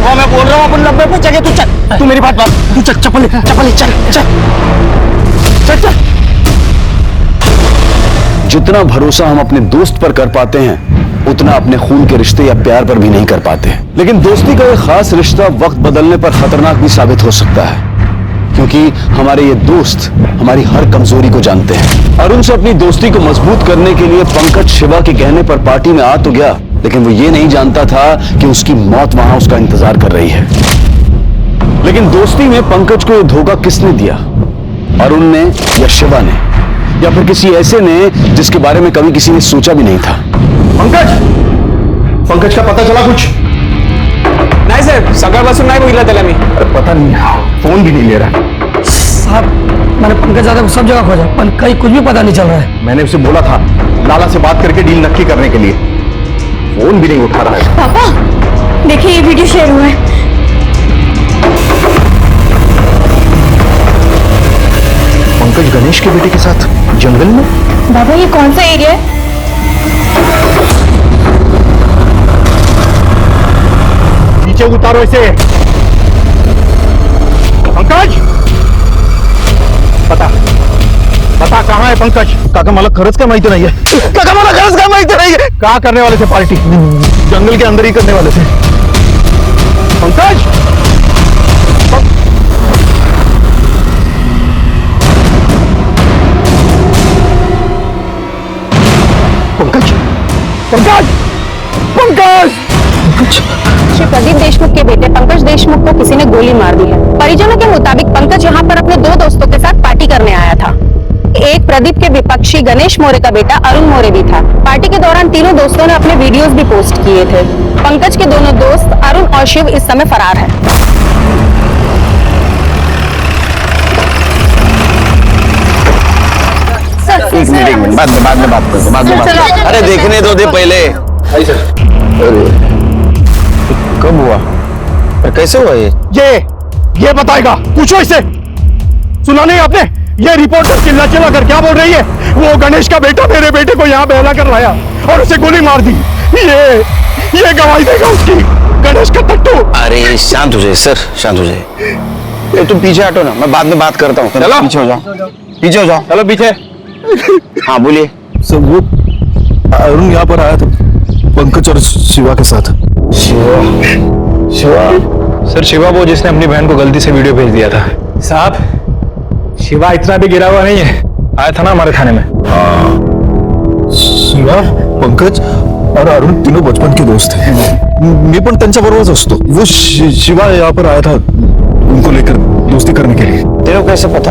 हाँ मैं बोल रहा हूँ अपन लंबे पहुंचेंगे। तू चल, तू मेरी बात मान। तू चल, चप्पल चल चल चल चल। जितना भरोसा हम अपने दोस्त पर कर पाते हैं, उतना अपने खून के रिश्ते या प्यार पर भी नहीं कर पाते। लेकिन दोस्ती का एक खास रिश्ता वक्त बदलने पर खतरनाक भी साबित हो सकता है, क्योंकि हमारे ये दोस्त हमारी हर कमजोरी को जानते हैं। अरुण से अपनी दोस्ती को मजबूत करने के लिए पंकज शिवा के कहने पर पार्टी में आ तो गया, लेकिन वो ये नहीं जानता था कि उसकी मौत वहां उसका इंतजार कर रही है। लेकिन दोस्ती में पंकज को यह धोखा किसने दिया? अरुण ने या शिवा ने, या फिर किसी ऐसे ने जिसके बारे में कभी किसी ने सोचा भी नहीं था? पंकज का पता चला कुछ? नाही साहेब, सकाळपासून नाही बघितलं त्याला मी. अरे पता नहीं, फोन भी नहीं ले रहा साहब। मैंने पंकज ज्यादा सब जगह खोजा पर कहीं कुछ भी पता नहीं चल रहा है। मैंने उसे बोला था लाला से बात करके डील नक्की करने के लिए, फोन भी नहीं उठा रहा है। पापा देखिए ये वीडियो शेयर हुआ है। पंकज गणेश के बेटे के साथ जंगल में? बाबा ये कौन सा एरिया है? नीचे उतारो इसे। पंकज, बता बता कहाँ है पंकज? काका मला खरंच काय माहिती नाहीये। काका मला खरंच काय माहिती नाहीये। क्या करने वाले थे पार्टी? जंगल के अंदर ही करने वाले थे। पंकज, पंकज, पंकज, पंकज! श्री प्रदीप देशमुख के बेटे पंकज देशमुख को किसी ने गोली मार दी है। परिजनों के मुताबिक पंकज यहाँ पर अपने 2 दोस्तों के साथ पार्टी करने आया था। एक प्रदीप के विपक्षी गणेश मौर्य का बेटा अरुण मौर्य भी था। पार्टी के दौरान तीनों दोस्तों ने अपने वीडियोस भी पोस्ट किए थे। पंकज के दोनों दोस्त अरुण और शिव इस समय फरार है। एक मिनट बाद में बात करते। अरे देखने दो दे पहले। अरे कब हुआ? कैसे हुआ ये बताएगा, पूछो इसे। सुना नहीं आपने? ये रिपोर्टर चिल्ला चिल्ला कर क्या बोल रही है? वो गणेश का बेटा मेरे बेटे को यहाँ बहला कर लाया और उसे गोली मार दी। ये गवाही देगा उसकी, गणेश का टट्टू। अरे शांत हो जाए सर, शांत हो जाए। तुम पीछे हटो ना, मैं बाद में बात करता हूँ। चलो पीछे हो जाओ, पीछे हो जाओ। चलो पीछे। हाँ बोलिए। सर वो अरुण यहाँ पर आया था पंकज और शिवा के साथ। शिवा? सर शिवा वो जिसने अपनी बहन को गलती से वीडियो भेज दिया था। साहब शिवा इतना भी गिरा हुआ नहीं है, आया था ना हमारे थाने में। शिवा, पंकज और अरुण तीनों बचपन के दोस्त हैं। मी पण त्यांच्या बरोबरच असतो। वो शिवा यहाँ पर आया था उनको लेकर दोस्ती करने के लिए। तेरे को कैसे पता?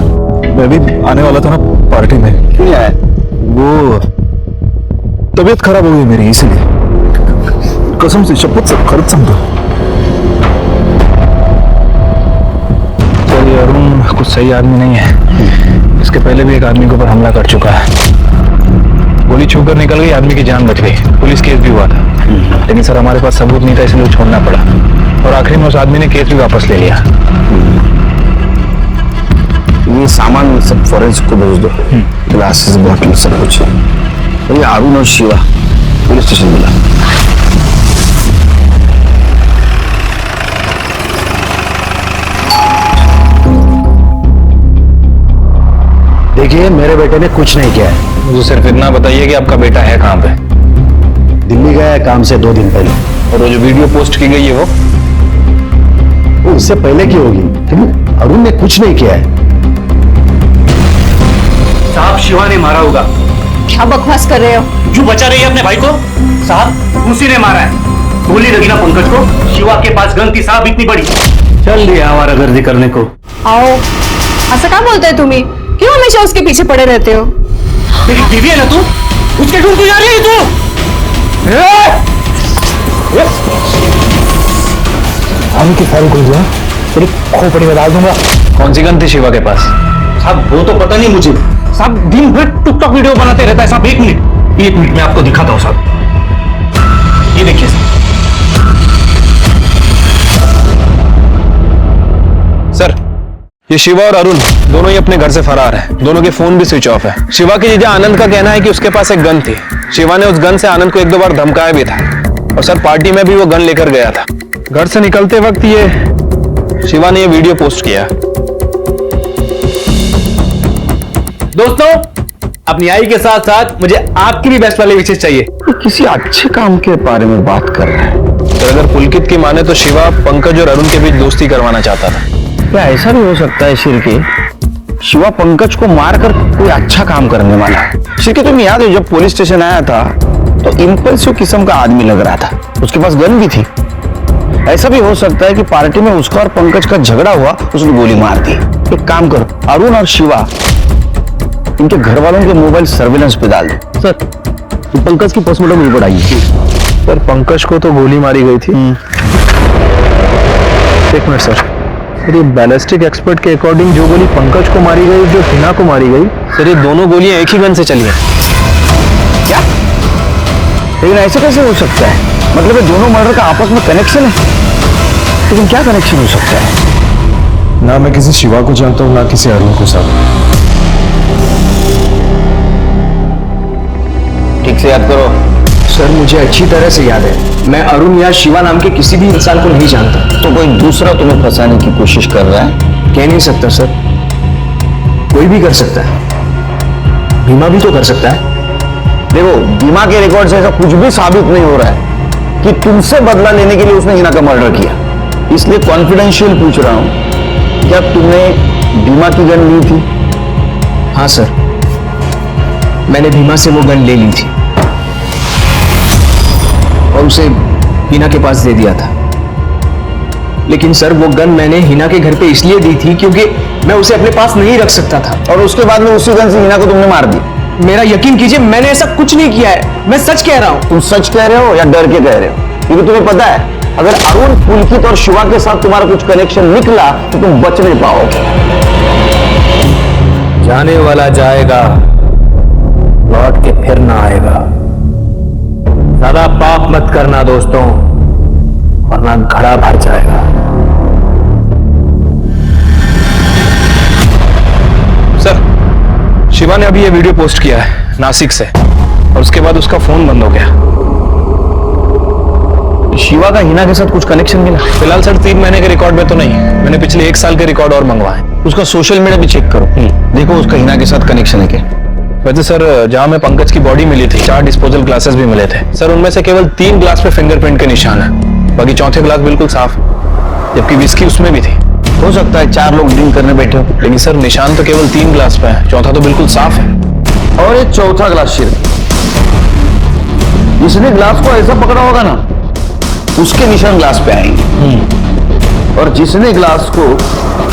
मैं भी आने वाला था ना पार्टी में। क्यों नहीं आया? वो तबीयत खराब हो गई मेरी, इसलिए। कसम से, शपथ से, खरंच सांगतो। चलिए अरुण कुछ सही आदमी नहीं है। इसके पहले भी एक आदमी के ऊपर हमला कर चुका है। गोली छूकर निकल गई, आदमी की जान बच गई, पुलिस केस भी हुआ था। लेकिन सर हमारे पास सबूत नहीं था, इसलिए छोड़ना पड़ा और आखिरी में उस आदमी ने केस भी वापस ले लिया। ये सामान सब फॉरेंसिक को भेज दो, ग्लासेस, बॉटल, सब कुछ। ये अरुण और शिवा पुलिस स्टेशन मिला। देखिए मेरे बेटे ने कुछ नहीं किया है। मुझे सिर्फ इतना बताइए कि आपका बेटा है कहाँ पे? दिल्ली गया है काम से 2 दिन पहले। और वो जो वीडियो पोस्ट की गई है वो उससे पहले की होगी, लेकिन अरुण ने कुछ नहीं किया है। साहब शिवा ने मारा होगा। क्या बकवास कर रहे हो? क्यों बचा रही है अपने भाई को? साहब उसी ने मारा है। गोली लगी ना पंकज को। शिवा के पास गन थी साहब, इतनी बड़ी। चल दिया आवारागर्दी करने को। आओ, ऐसा क्या बोलते हैं तुम्ही? क्यों हमेशा उसके पीछे पड़े रहते हो? तेरी बीवी है ना तू, उसके ढूंढ तू जा रही है तू। हम की फाइल खोल दिया, तेरी खोपड़ी में डाल दूंगा। कौन सी गन थी शिवा के पास? साहब वो तो पता नहीं मुझे। साहब दिन भर टिकटॉक वीडियो बनाते रहता है साहब। 1 मिनट में आपको दिखाता हूँ साहब। ये देखिए सर, ये शिवा और अरुण दोनों ही अपने घर से फरार हैं। दोनों के फोन भी स्विच ऑफ है। शिवा के जीजा आनंद का कहना है कि उसके पास एक गन थी। शिवा ने उस गन से आनंद को 1-2 बार धमकाया भी था और सर पार्टी में भी वो गन लेकर गया था। घर से निकलते वक्त ये शिवा ने ये वीडियो पोस्ट किया। दोस्तों, अपनी आई के साथ साथ मुझे आपकी भी बेस्ट वाली विशेष चाहिए। किसी अच्छे काम के बारे में बात कर रहे हैं। सर अगर पुलकित की माने तो शिवा पंकज और अरुण के बीच दोस्ती करवाना चाहता था। क्या ऐसा भी हो सकता है शिरके, शिवा पंकज को मारकर कोई अच्छा काम करने वाला? शिरके तुम्हें याद है जब पुलिस स्टेशन आया था तो इंपल्सिव किस्म का आदमी लग रहा था, उसके पास गन भी थी। ऐसा भी हो सकता है कि पार्टी में उसका और पंकज का झगड़ा हुआ, उसने गोली मार दी। एक काम करो, अरुण और शिवा इनके घर वालों के मोबाइल सर्विलेंस पे डाल दो। सर पंकज की पोस्टमार्टम रिपोर्ट आई है। सर पंकज को तो गोली मारी गई थी। एक मिनट सर, ये बैलिस्टिक एक्सपर्ट के अकॉर्डिंग जो गोली पंकज को मारी गई, जो हिना को मारी गई, सर ये दोनों गोलियां एक ही गन से चली हैं। क्या? लेकिन ऐसा कैसे हो सकता है? मतलब ये दोनों मर्डर का आपस में कनेक्शन है, लेकिन क्या कनेक्शन हो सकता है? ना मैं किसी शिवा को जानता हूँ, ना किसी अरुण को। साहब ठीक से याद करो। सर मुझे अच्छी तरह से याद है, मैं अरुण या शिवा नाम के किसी भी इंसान को नहीं जानता। तो कोई दूसरा तुम्हें फंसाने की कोशिश कर रहा है? कह नहीं सकता सर, कोई भी कर सकता है, भीमा भी तो कर सकता है। देखो, बीमा के रिकॉर्ड से ऐसा कुछ भी साबित नहीं हो रहा है कि तुमसे बदला लेने के लिए उसने हिना का मर्डर किया। इसलिए कॉन्फिडेंशियल पूछ रहा हूं, क्या तुमने बीमा की गन ली थी? हाँ सर, मैंने भीमा से वो गन ले ली थी और उसे हिना के पास दे दिया था। लेकिन सर वो गन मैंने हिना के घर पे इसलिए दी थी क्योंकि मैं उसे अपने पास नहीं रख सकता था। और उसके बाद में उसी गन से हिना को तुमने मार दी? मेरा यकीन कीजिए, मैंने ऐसा कुछ नहीं किया है, मैं सच कह रहा हूं। तुम सच कह रहे हो या डर के कह रहे हो? क्योंकि तुम्हें पता है, अगर अरुण, पुलकित और शिवा के साथ तुम्हारा कुछ कनेक्शन निकला तो तुम बच नहीं पाओगे। जाने वाला जाएगा, लौट के फिर ना आएगा। ज्यादा पाप मत करना दोस्तों, वरना घड़ा भर जाएगा। सर, शिवा ने अभी ये वीडियो पोस्ट किया है नासिक से, और उसके बाद उसका फोन बंद हो गया। शिवा का हिना के साथ कुछ कनेक्शन मिला? फिलहाल सर 3 महीने के रिकॉर्ड में तो नहीं, मैंने पिछले 1 साल के रिकॉर्ड और मंगवाए। उसका सोशल मीडिया भी चेक करो, देखो उसका हिना के साथ कनेक्शन है क्या। वैसे सर, जहां में पंकज की बॉडी मिली थी, 4 डिस्पोजल ग्लासेस भी मिले थे सर। उनमें से केवल 3 ग्लास पे फिंगरप्रिंट के निशान है, बाकी चौथे ग्लास बिल्कुल साफ है, जबकि विस्की उसमें भी थी। हो सकता है 4 लोग ड्रिंक करने बैठे हो। लेकिन सर निशान तो केवल 3 ग्लास पे है, चौथा तो बिल्कुल साफ है। और एक चौथा ग्लास शिर, जिसने ग्लास को ऐसा पकड़ा होगा ना, उसके निशान ग्लास पे आएंगे। और जिसने ग्लास को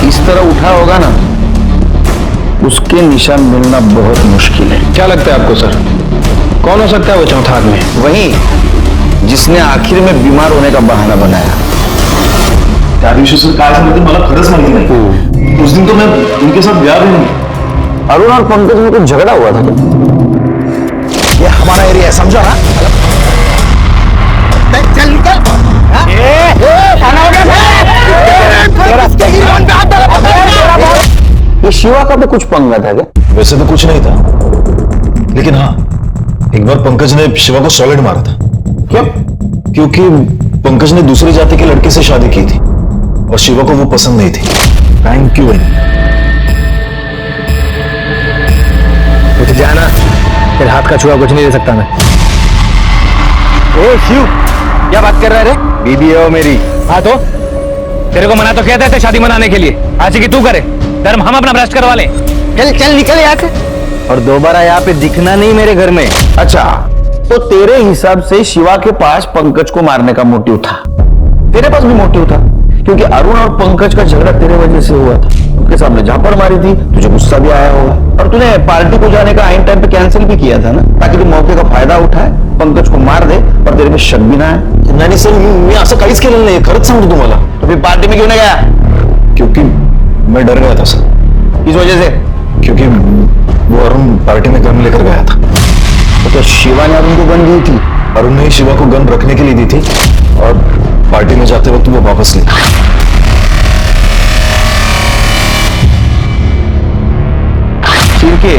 इस तरह उठा होगा ना, उसके निशान मिलना बहुत मुश्किल है। क्या लगता है आपको सर, कौन हो सकता है वो चौथा आदमी? वही जिसने आखिर में बीमार होने का बहाना बनाया। त्या दिवशी सर काय झालं ते मला खरंच माहिती नाही। उस दिन तो मैं उनके साथ गया भी नहीं। अरुण और पंकज में कुछ झगड़ा हुआ था क्या? ये हमारा एरिया है, समझो ना। चल निकल। ये शिवा का भी कुछ पंगा था क्या? वैसे तो कुछ नहीं था, लेकिन हाँ, एक बार पंकज ने शिवा को सॉलिड मारा था। क्यों? क्योंकि पंकज ने दूसरी जाति के लड़के से शादी की थी और शिवा को वो पसंद नहीं थी। Thank you. मुझे जाना, फिर हाथ का छुआ कुछ नहीं दे सकता मैं। ए शिव, क्या बात कर रहा है रे? बीबी है वो मेरी। हाँ तो तेरे को मना तो कहते थे शादी मनाने के लिए, आज की तू करे, धर्म हम अपना भ्रष्ट करवा ले। चल चल निकल यहाँ से, और दोबारा यहाँ पे दिखना नहीं मेरे घर में। अच्छा, तो तेरे हिसाब से शिवा के पास पंकज को मारने का मोटिव था, तेरे पास भी मोटिव था, क्योंकि अरुण और पंकज का झगड़ा तेरे वजह से हुआ था। उनके सामने झापड़ मारी थी, तुझे गुस्सा भी आया होगा, और तूने पार्टी को जाने का आइन टाइम पे कैंसिल भी किया था ना, ताकि तू मौके का फायदा उठाए, पंकज को मार दे और तेरे में शक भी ना आए। नाही सर, मी असं काहीच केलेलं नाही, खरंच सांगतो तुम्हाला। तो फिर पार्टी में क्यों नहीं गया? क्योंकि मैं डर गया था सर। किस वजह से? क्योंकि वो अरुण पार्टी में गन लेकर गया था। तो क्या शिवा ने अरुण को गन दी थी? अरुण ने शिवा को गन रखने के लिए दी थी और पार्टी में जाते वक्त वो वापस ली। क्योंकि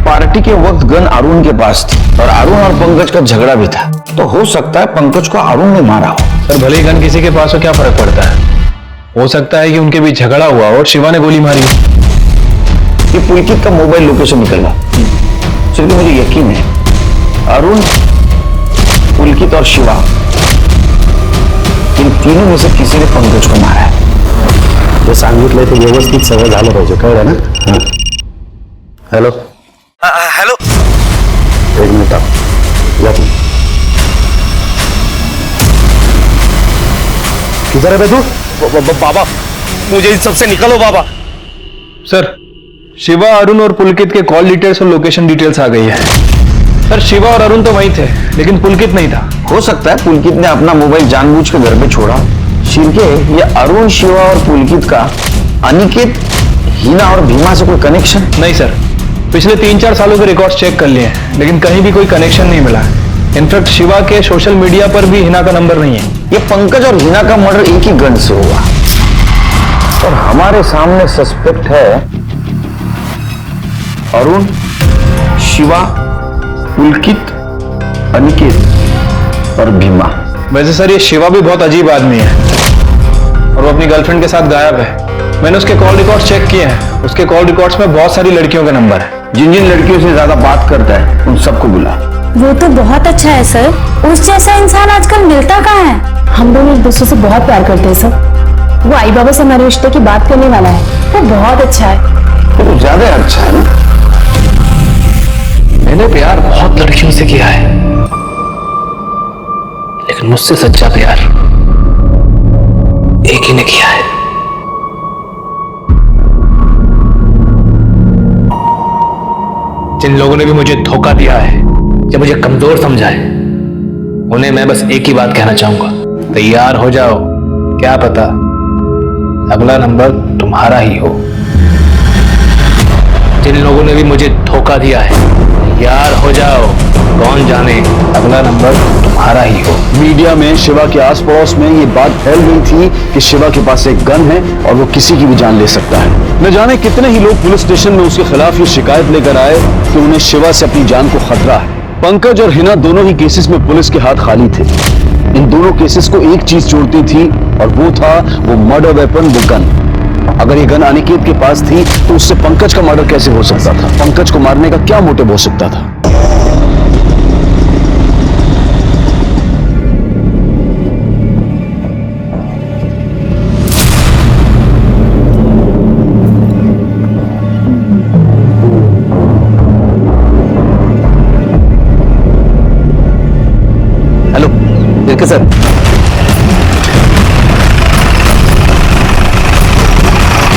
पार्टी के वक्त गन अरुण के पास थी और अरुण और पंकज का झगड़ा भी था, तो हो सकता है पंकज को अरुण ने मारा हो। सर भले ही गन किसी के पास हो, क्या फर्क पड़ता है? हो सकता है कि उनके बीच झगड़ा हुआ और शिवा ने गोली मारी। ये पुलकित का मोबाइल लोकेशन निकला, सिर्फ मुझे यकीन है अरुण, पुलकित और शिवा, इन तीनों में से किसी ने पंकज को मारा है। जे सांगितलंय ते व्यवस्थित सगळं झालं पाहिजे, कळलं ना? हॅलो हेलो, एक मिनिट या तुम। किधर है बे तू? बाबा मुझे इन सबसे निकलो बाबा। सर, शिवा, अरुण और पुलकित के कॉल डिटेल्स और लोकेशन डिटेल्स आ गई है। सर शिवा और अरुण तो वहीं थे, लेकिन पुलकित नहीं था। हो सकता है पुलकित ने अपना मोबाइल जानबूझ के घर पे छोड़ा। शिरके, ये अरुण, शिवा और पुलकित का अनिकेत, हिना और भीमा से कोई कनेक्शन? नहीं सर, पिछले 3-4 सालों के रिकॉर्ड्स चेक कर लिए हैं, लेकिन कहीं भी कोई कनेक्शन नहीं मिला। इनफैक्ट शिवा के सोशल मीडिया पर भी हिना का नंबर नहीं है। ये पंकज और हिना का मर्डर एक ही गन से हुआ और हमारे सामने सस्पेक्ट है अरुण, शिवा, पुलकित, अनिकेत और भीमा। वैसे सर ये शिवा भी बहुत अजीब आदमी है और वो अपनी गर्लफ्रेंड के साथ गायब है। मैंने उसके कॉल रिकॉर्ड्स चेक किए हैं, उसके कॉल रिकॉर्ड्स में बहुत सारी लड़कियों के नंबर है। जिन जिन लड़कियों से ज्यादा बात करता है उन सबको बुला। वो तो बहुत अच्छा है सर, उस जैसा इंसान आजकल मिलता कहाँ है। हम दोनों एक दूसरे से बहुत प्यार करते हैं सर। वो आई बाबा से हमारे रिश्ते की बात करने वाला है, वो बहुत अच्छा है। तो ज्यादा अच्छा है ना। मैंने प्यार बहुत लड़कियों से किया है, लेकिन मुझसे सच्चा प्यार एक ही ने किया है। जिन लोगों ने भी मुझे धोखा दिया है या मुझे कमजोर समझा है, उन्हें मैं बस एक ही बात कहना चाहूंगा, तैयार हो जाओ, क्या पता अगला नंबर तुम्हारा ही हो। जिन लोगों ने भी मुझे धोखा दिया है, तैयार हो जाओ, कौन जाने अगला नंबर तुम्हारा ही हो। मीडिया में शिवा के आस पड़ोस में ये बात फैल गई थी कि शिवा के पास एक गन है और वो किसी की भी जान ले सकता है। न जाने कितने ही लोग पुलिस स्टेशन में उसके खिलाफ ये शिकायत लेकर आए कि उन्हें शिवा से अपनी जान को खतरा है। पंकज और हिना दोनों ही केसेस में पुलिस के हाथ खाली थे। इन दोनों केसेस को एक चीज जोड़ती थी और वो था वो मर्डर वेपन, वो गन। अगर ये गन अनिकेत के पास थी तो उससे पंकज का मर्डर कैसे हो सकता था? पंकज को मारने का क्या मोटिव हो सकता था? हेलो दिलके सर,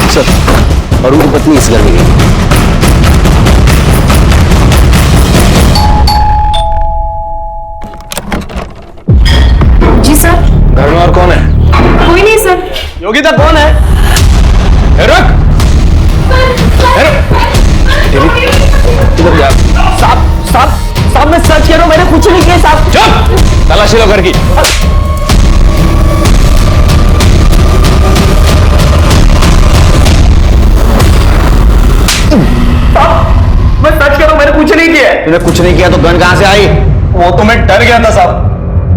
सर और उनकी पत्नी इस घर में गई। जी सर। घर में और कौन है? कोई नहीं सर। योगिता कौन है? रुक। इधर जा। साहब मैं सच कह रहा हूं, मैंने कुछ नहीं किया साहब। चुप, तलाशी लो घर की। मैं सच कह रहा हूं, मैंने कुछ नहीं किया। तूने कुछ नहीं किया तो गन कहां से आई? वो तो मैं डर गया था साहब।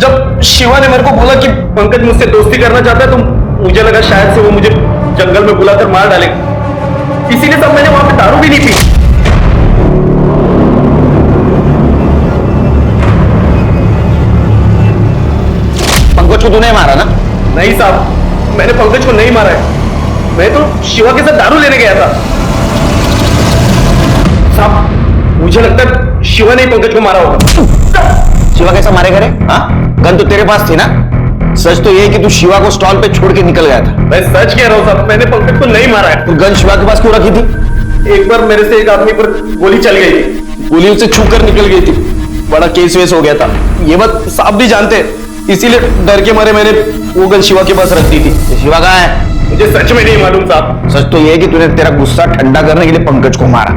जब शिवा ने मेरे को बोला कि पंकज मुझसे दोस्ती करना चाहता है, तो मुझे लगा शायद से वो मुझे जंगल में बुलाकर मार डालेगा। इसीलिए सब मैंने वहां पे दारू भी नहीं पी। पंकज को तूने मारा ना? नहीं साहब, मैंने पंकज को नहीं मारा है। मैं तो शिवा के साथ दारू लेने गया था साहब। मुझे लगता है शिवा ने पंकज को मारा होगा। शिवा कैसा मारेगा रे? हाँ, गन तो तेरे पास थी ना? सच तो ये है कि तू शिवा को स्टॉल पे छोड़ के निकल गया था। मैं सच कह रहा हूँ साहब, मैंने पंकज को नहीं मारा है। तो गन शिवा के पास क्यों रखी थी? एक बार मेरे से एक आदमी पर गोली चल गई थी, गोली उसे छू कर निकल गई थी। बड़ा केस वेस हो गया था। ये बात साहब भी जानते हैं, इसीलिए डर के मारे मैंने वो गन शिवा के पास रख दी थी। शिवा कहाँ है? मुझे सच में नहीं मालूम साहब। सच तो ये है कि तूने तेरा गुस्सा ठंडा करने के लिए पंकज को मारा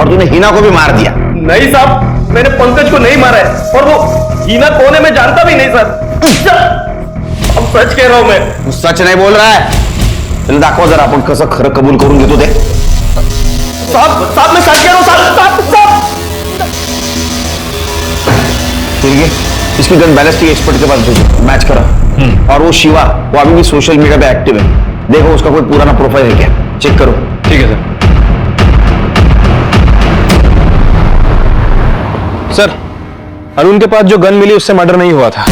और तूने हिना को भी मार दिया। नहीं साहब, मैंने पंकज को नहीं मारा है, और वो हिना कौन है मैं जानता भी नहीं सर। अब सच कह रहा हूं मैं। तू सच नहीं बोल रहा है? चल दाखव जरा, आपण कसं खरं कबूल करून घेतो ते। साहब मैं सच कह रहा हूं साहब। ठीक है, इसकी गन बैलिस्टिक एक्सपर्ट के पास भेजो, मैच करा। और वो शिवा, वो अभी भी सोशल मीडिया पे एक्टिव है। देखो उसका कोई पुराना प्रोफाइल है क्या, चेक करो। ठीक है सर। अरुण के पास जो गन मिली उससे मर्डर नहीं हुआ था।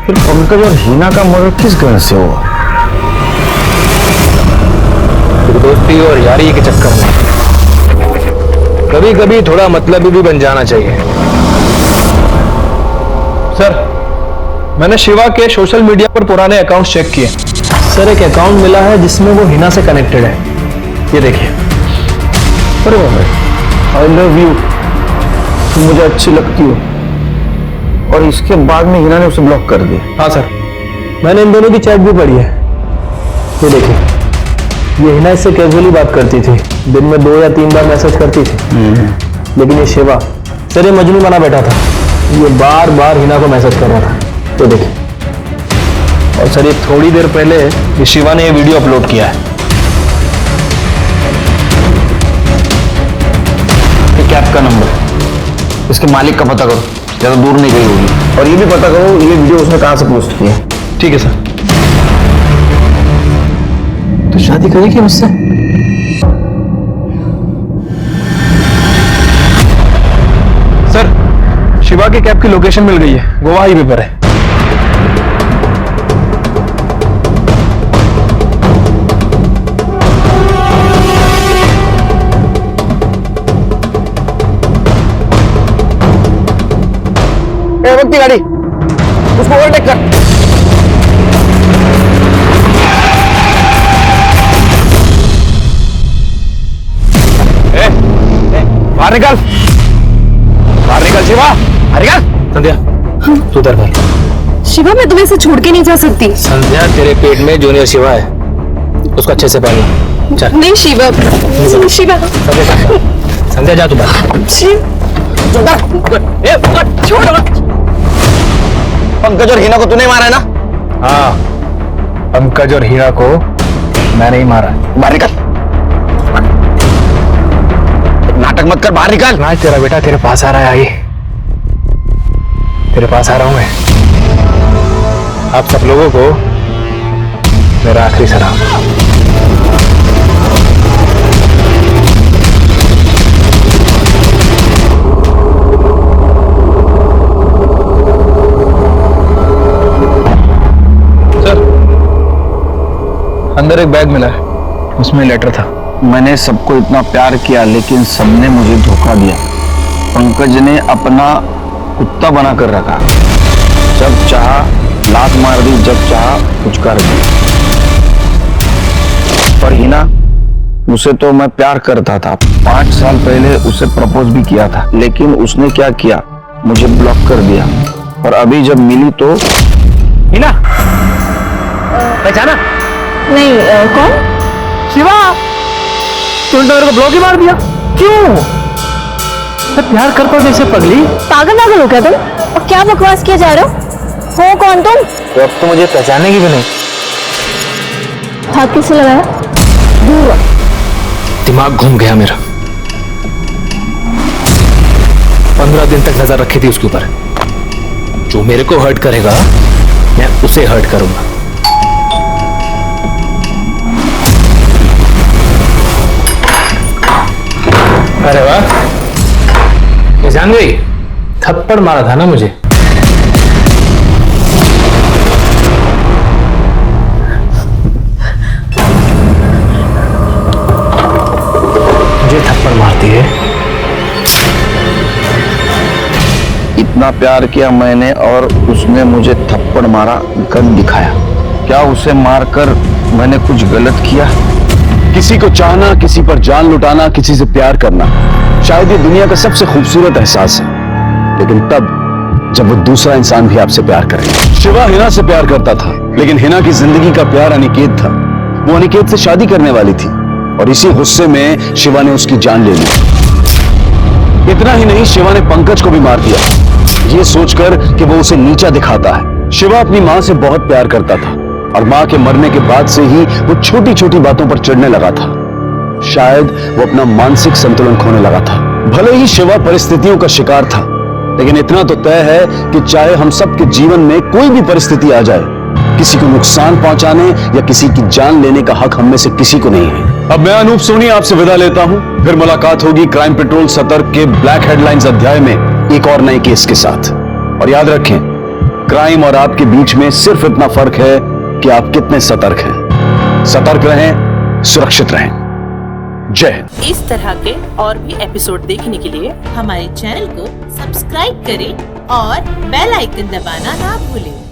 फिर पंकज और हिना का मर्डर किस गन से हुआ? दोस्ती और यारी के चक्कर में कभी कभी थोड़ा मतलब भी बन जाना चाहिए। सर, मैंने शिवा के सोशल मीडिया पर पुराने अकाउंट्स चेक किए। सर, एक अकाउंट मिला है जिसमें वो हिना से कनेक्टेड है। ये देखिए। अरे आई लव यू, तुम मुझे अच्छी लगती हो। और इसके बाद में हिना ने उसे ब्लॉक कर दिया। हाँ सर, मैंने इन दोनों की चैट भी पढ़ी है। ये देखिए, ये हिना इससे कैजुअली बात करती थी, दिन में 2 या 3 बार मैसेज करती थी। लेकिन ये शिवा, सर ये मजनू बना बैठा था, ये बार बार हिना को मैसेज कर रहा था। तो देखिए। और सर ये थोड़ी देर पहले ये शिवा ने ये वीडियो अपलोड किया है। कैब का नंबर, इसके मालिक का पता करो। ज्यादा दूर नहीं गई होगी। और ये भी पता करो ये वीडियो उसने कहां से पोस्ट किया। ठीक है सर। तो शादी करेगी मुझसे? सर शिवा के कैब की लोकेशन मिल गई है, गोवा हाईवे पर है। वक्ती गाड़ी उसको ओवरटेक कर। बाहर निकल, बाहर निकल शिवा, बाहर निकल। संध्या तू उधर कर। शिवा मैं तुम्हें से छोड़ के नहीं जा सकती। संध्या तेरे पेट में जूनियर शिवा है, उसको अच्छे से पालना। चल। नहीं शिवा, शिवा। संध्या जा तू बाहर। छोड़। पंकज और हिना को तूने मारा है ना? हाँ, पंकज और हीरा को मैंने ही मारा। बाहर निकल, नाटक मत कर, बाहर निकल। ना तेरा बेटा तेरे पास आ रहा है। आई तेरे पास आ रहा हूं मैं। आप सब लोगों को मेरा आखिरी सलाम। अंदर एक बैग मिला है, उसमें लेटर था। मैंने सबको इतना प्यार किया लेकिन सबने मुझे धोखा दिया। पंकज ने अपना कुत्ता बना कर रखा, जब चाहा लात मार दी, जब चाहा कुछ कर दी। पर हिना, उसे तो मैं प्यार करता था। 5 साल पहले उसे प्रपोज भी किया था, लेकिन उसने क्या किया, मुझे ब्लॉक कर दिया। और अभी जब मिली तो हिना पहचाना? नहीं कौन? शिवा, तूने मेरे को ब्लॉक ही मार दिया। क्यों? मैं प्यार करता हूँ जैसे पगली। पागल हो क्या तुम? और क्या बकवास किया जा रहे हो कौन तुम? तो अब तो मुझे पहचानेगी भी नहीं। हाथ किससे लगाया? दूर। दिमाग घूम गया मेरा। 15 दिन तक नजर रखी थी उसके ऊपर। जो मेरे को हर्ट करेगा मैं उसे हर्ट करूंगा। अरे वाह, ये जान गई। थप्पड़ मारा था ना मुझे। मुझे थप्पड़ मारती है। इतना प्यार किया मैंने और उसने मुझे थप्पड़ मारा, गन दिखाया। क्या उसे मारकर मैंने कुछ गलत किया? किसी को चाहना, किसी पर जान लुटाना, किसी से प्यार करना शायद ये दुनिया का सबसे खूबसूरत एहसास है, लेकिन तब जब वो दूसरा इंसान भी आपसे प्यार करे। शिवा हिना से प्यार करता था, लेकिन हिना की जिंदगी का प्यार अनिकेत था। वो अनिकेत से शादी करने वाली थी और इसी गुस्से में शिवा ने उसकी जान ले ली। इतना ही नहीं, शिवा ने पंकज को भी मार दिया, ये सोचकर कि वो उसे नीचा दिखाता है। शिवा अपनी माँ से बहुत प्यार करता था और माँ के मरने के बाद से ही वो छोटी छोटी बातों पर चिढ़ने लगा था। शायद वो अपना मानसिक संतुलन खोने लगा था। भले ही शिवा परिस्थितियों का शिकार था, लेकिन इतना तो तय है कि चाहे हम सबके जीवन में कोई भी परिस्थिति आ जाए, किसी को नुकसान पहुंचाने या किसी की जान लेने का हक हम में से किसी को नहीं है। अब मैं अनूप सोनी आपसे विदा लेता हूं। फिर मुलाकात होगी क्राइम पेट्रोल सतर्क के ब्लैक हेडलाइंस अध्याय में एक और नए केस के साथ। और याद रखें, क्राइम और आपके बीच में सिर्फ इतना फर्क है कि आप कितने सतर्क हैं। सतर्क रहें, सुरक्षित रहें। जय हिंद। इस तरह के और भी एपिसोड देखने के लिए हमारे चैनल को सब्सक्राइब करें और बेल आइकन दबाना ना भूलें।